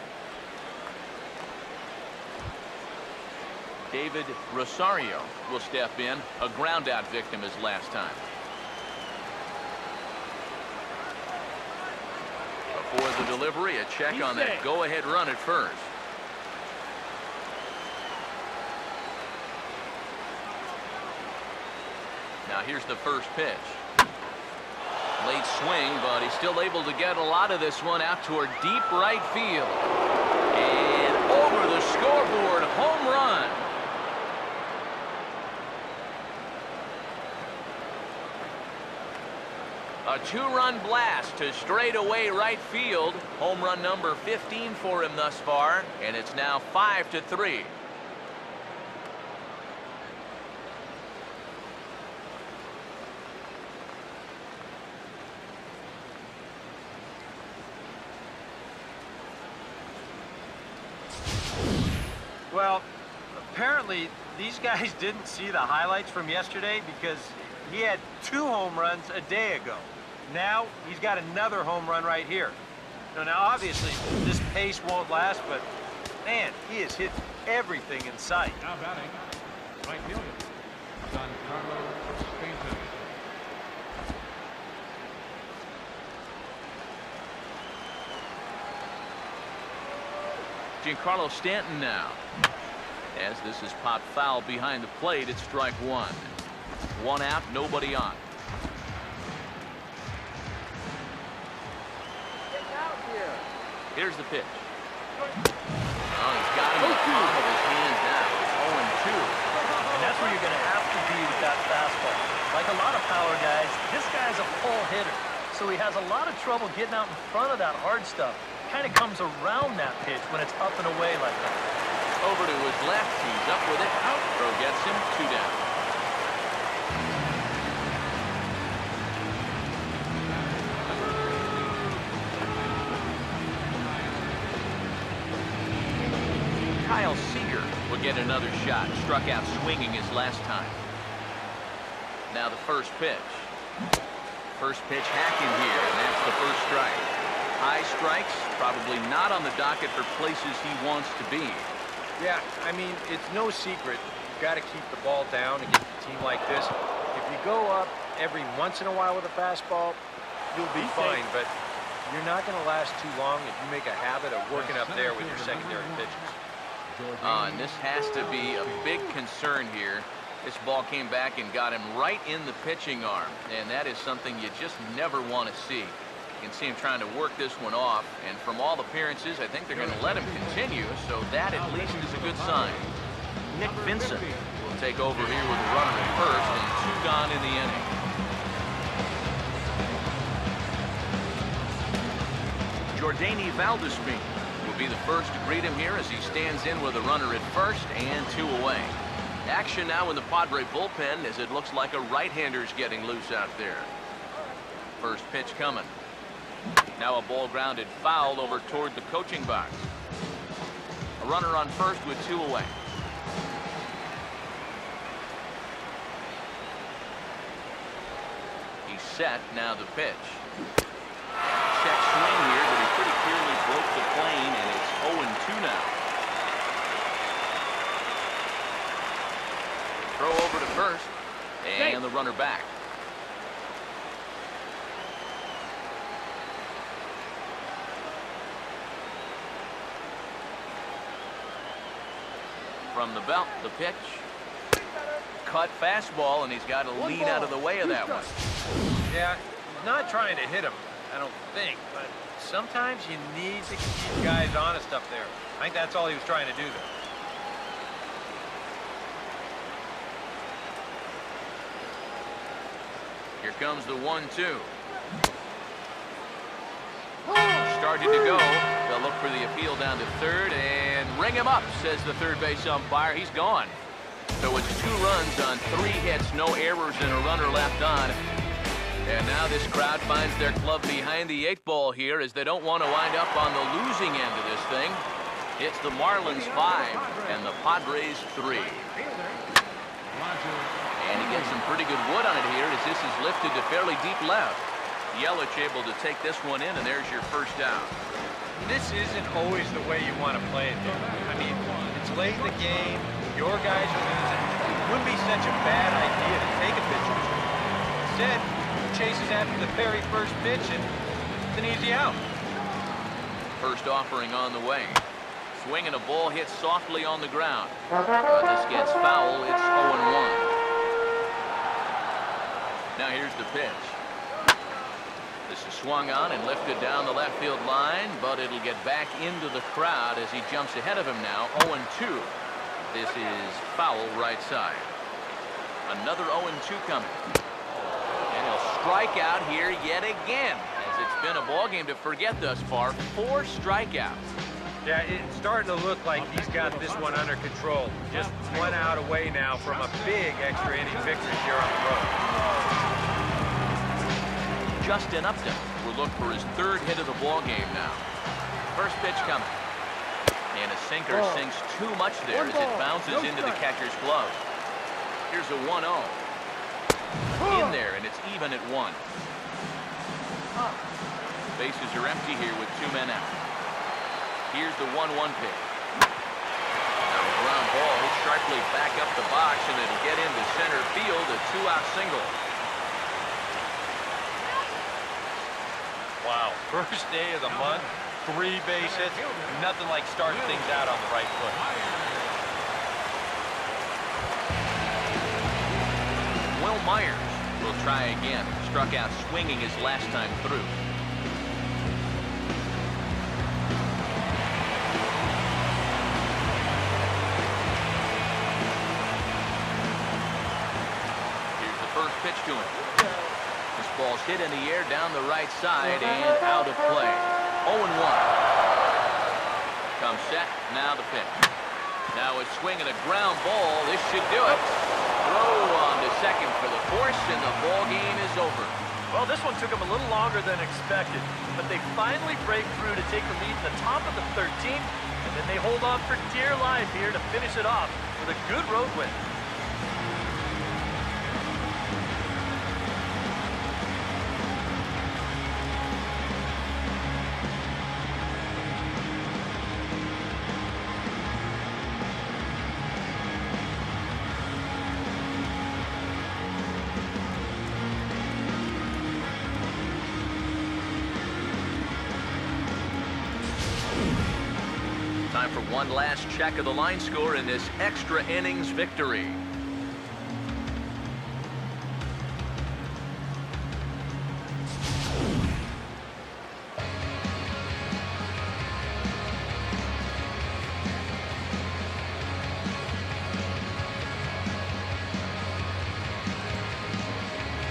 Speaker 1: David Rosario will step in, a ground-out victim as last time. Before the delivery, a check on that go-ahead run at first. Now here's the first pitch. Late swing, but he's still able to get a lot of this one out toward deep right field. And over the scoreboard, home run. A 2-run blast to straightaway right field. Home run number 15 for him thus far, and it's now 5-3.
Speaker 3: Well, apparently these guys didn't see the highlights from yesterday because he had 2 home runs a day ago. Now he's got another home run right here. Now obviously this pace won't last, but man, he has hit everything in sight.
Speaker 4: Now batting, right fielder, Giancarlo Stanton.
Speaker 1: Giancarlo Stanton now. As this is popped foul behind the plate, it's strike 1. 1 out, nobody on. Here's the pitch. Oh, he's got him in the palm of his hand now. It's 0-2.
Speaker 2: And that's where you're going to have to be with that fastball. Like a lot of power guys, this guy's a pull hitter. So he has a lot of trouble getting out in front of that hard stuff. Kind of comes around that pitch when it's up and away like that.
Speaker 1: Over to his left. He's up with it. Throw gets him. 2 down. Kyle Seager will get another shot. Struck out swinging his last time. Now the first pitch. First pitch hacking here, and that's the first strike. High strikes, probably not on the docket for places he wants to be.
Speaker 3: Yeah, I mean, it's no secret. You've got to keep the ball down against a team like this. If you go up every once in a while with a fastball, you'll be fine, but you're not going to last too long if you make a habit of working up there with your secondary pitches.
Speaker 1: And this has to be a big concern here. This ball came back and got him right in the pitching arm, and that is something you just never want to see. You can see him trying to work this one off, and from all appearances, I think they're going to let him continue, so that at least is a good sign. Nick Vincent will take over here with a runner at first and 2 gone in the inning. Jordanny Valdespin will be the first to greet him here as he stands in with a runner at first and 2 away. Action now in the Padre bullpen as it looks like a right-hander's getting loose out there. First pitch coming. Now a ball grounded foul over toward the coaching box. A runner on first with 2 away. He's set. Now the pitch. Check swing here, but he pretty clearly broke the plane, and it's 0-2 now. Throw over to first, and the runner back. From the belt, the pitch. Cut fastball, and he's got to lean out of the way of that one.
Speaker 3: Yeah, he's not trying to hit him, I don't think, but sometimes you need to keep guys honest up there. I think that's all he was trying to do there.
Speaker 1: Here comes the 1-2. Started to go. They'll look for the appeal down to third and ring him up, says the third base umpire. He's gone. So it's 2 runs on 3 hits, no errors, and a runner left on. And now this crowd finds their club behind the 8 ball here as they don't want to wind up on the losing end of this thing. It's the Marlins 5 and the Padres 3. And he gets some pretty good wood on it here as this is lifted to fairly deep left. Yelich able to take this one in, and there's your first down.
Speaker 3: This isn't always the way you want to play it, dude. I mean, it's late in the game. Your guys are losing. It wouldn't be such a bad idea to take a pitch or 2. Instead, chases after the very first pitch, and it's an easy out.
Speaker 1: First offering on the way. Swinging a ball hit softly on the ground. But this gets foul. It's 0-1. Now here's the pitch. This is swung on and lifted down the left field line, but it'll get back into the crowd as he jumps ahead of him now. 0-2. This is foul right side. Another 0-2 coming. And he'll strike out here yet again, as it's been a ball game to forget thus far. 4 strikeouts.
Speaker 3: Yeah, it's starting to look like he's got this one under control. Just 1 out away now from a big extra inning victory here on the road.
Speaker 1: Justin Upton will look for his 3rd hit of the ball game now. First pitch coming. And a sinker sinks too much there as it bounces into the catcher's glove. Here's a 1-0. In there, and it's even at 1. Bases are empty here with 2 men out. Here's the 1-1 pitch. Now a ground ball hit sharply back up the box, and it'll get into center field, a 2-out single.
Speaker 3: Wow, first day of the month, 3 base hits. Nothing like starting things out on the right foot.
Speaker 1: Will Myers will try again. Struck out swinging his last time through. Here's the first pitch to him. This ball's hit in the air down the right side and out of play. 0-1. Comes set. Now the pitch. Now it's swinging a ground ball. This should do it. Throw on to second for the force, and the ball game is over.
Speaker 2: Well, this one took them a little longer than expected, but they finally break through to take the lead in the top of the 13th, and then they hold on for dear life here to finish it off with a good road win.
Speaker 1: Time for one last check of the line score in this extra innings victory.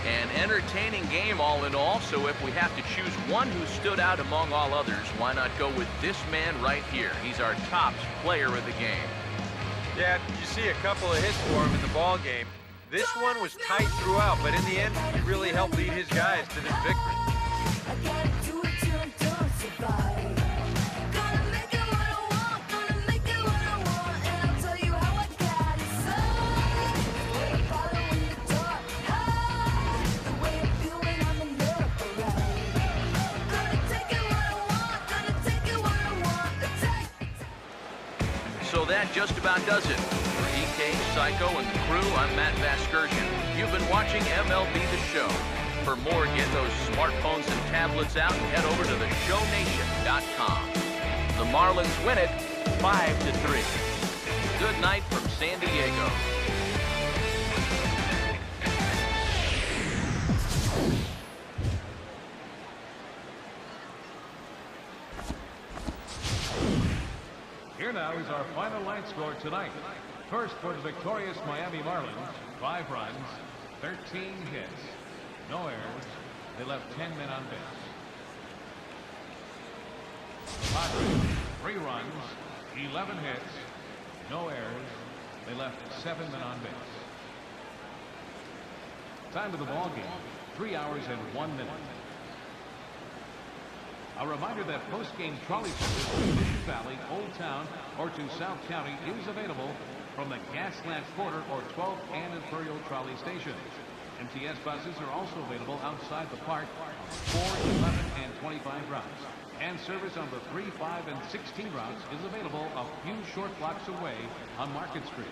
Speaker 1: An entertaining game all in all, so if we have to choose one who stood out among all others, why not go with this man right here? He's our top player of the game.
Speaker 3: Yeah, you see a couple of hits for him in the ball game. This one was tight throughout, but in the end, he really helped lead his guys to this victory.
Speaker 1: So that just about does it. For EK, Psycho, and the crew, I'm Matt Vasgersian. You've been watching MLB The Show. For more, get those smartphones and tablets out and head over to theshownation.com. The Marlins win it 5-3. Good night from San Diego.
Speaker 4: Here now is our final line score tonight. First for the victorious Miami Marlins, 5 runs, 13 hits, no errors. They left 10 men on base. Padres, 3 runs, 11 hits, no errors. They left 7 men on base. Time of the ball game, 3 hours and 1 minute. A reminder that post-game trolley service to Mission Valley, Old Town, or to South County is available from the Gaslamp Quarter or 12th and Imperial Trolley stations. MTS buses are also available outside the park on 4, 11, and 25 routes. And service on the 3, 5, and 16 routes is available a few short blocks away on Market Street.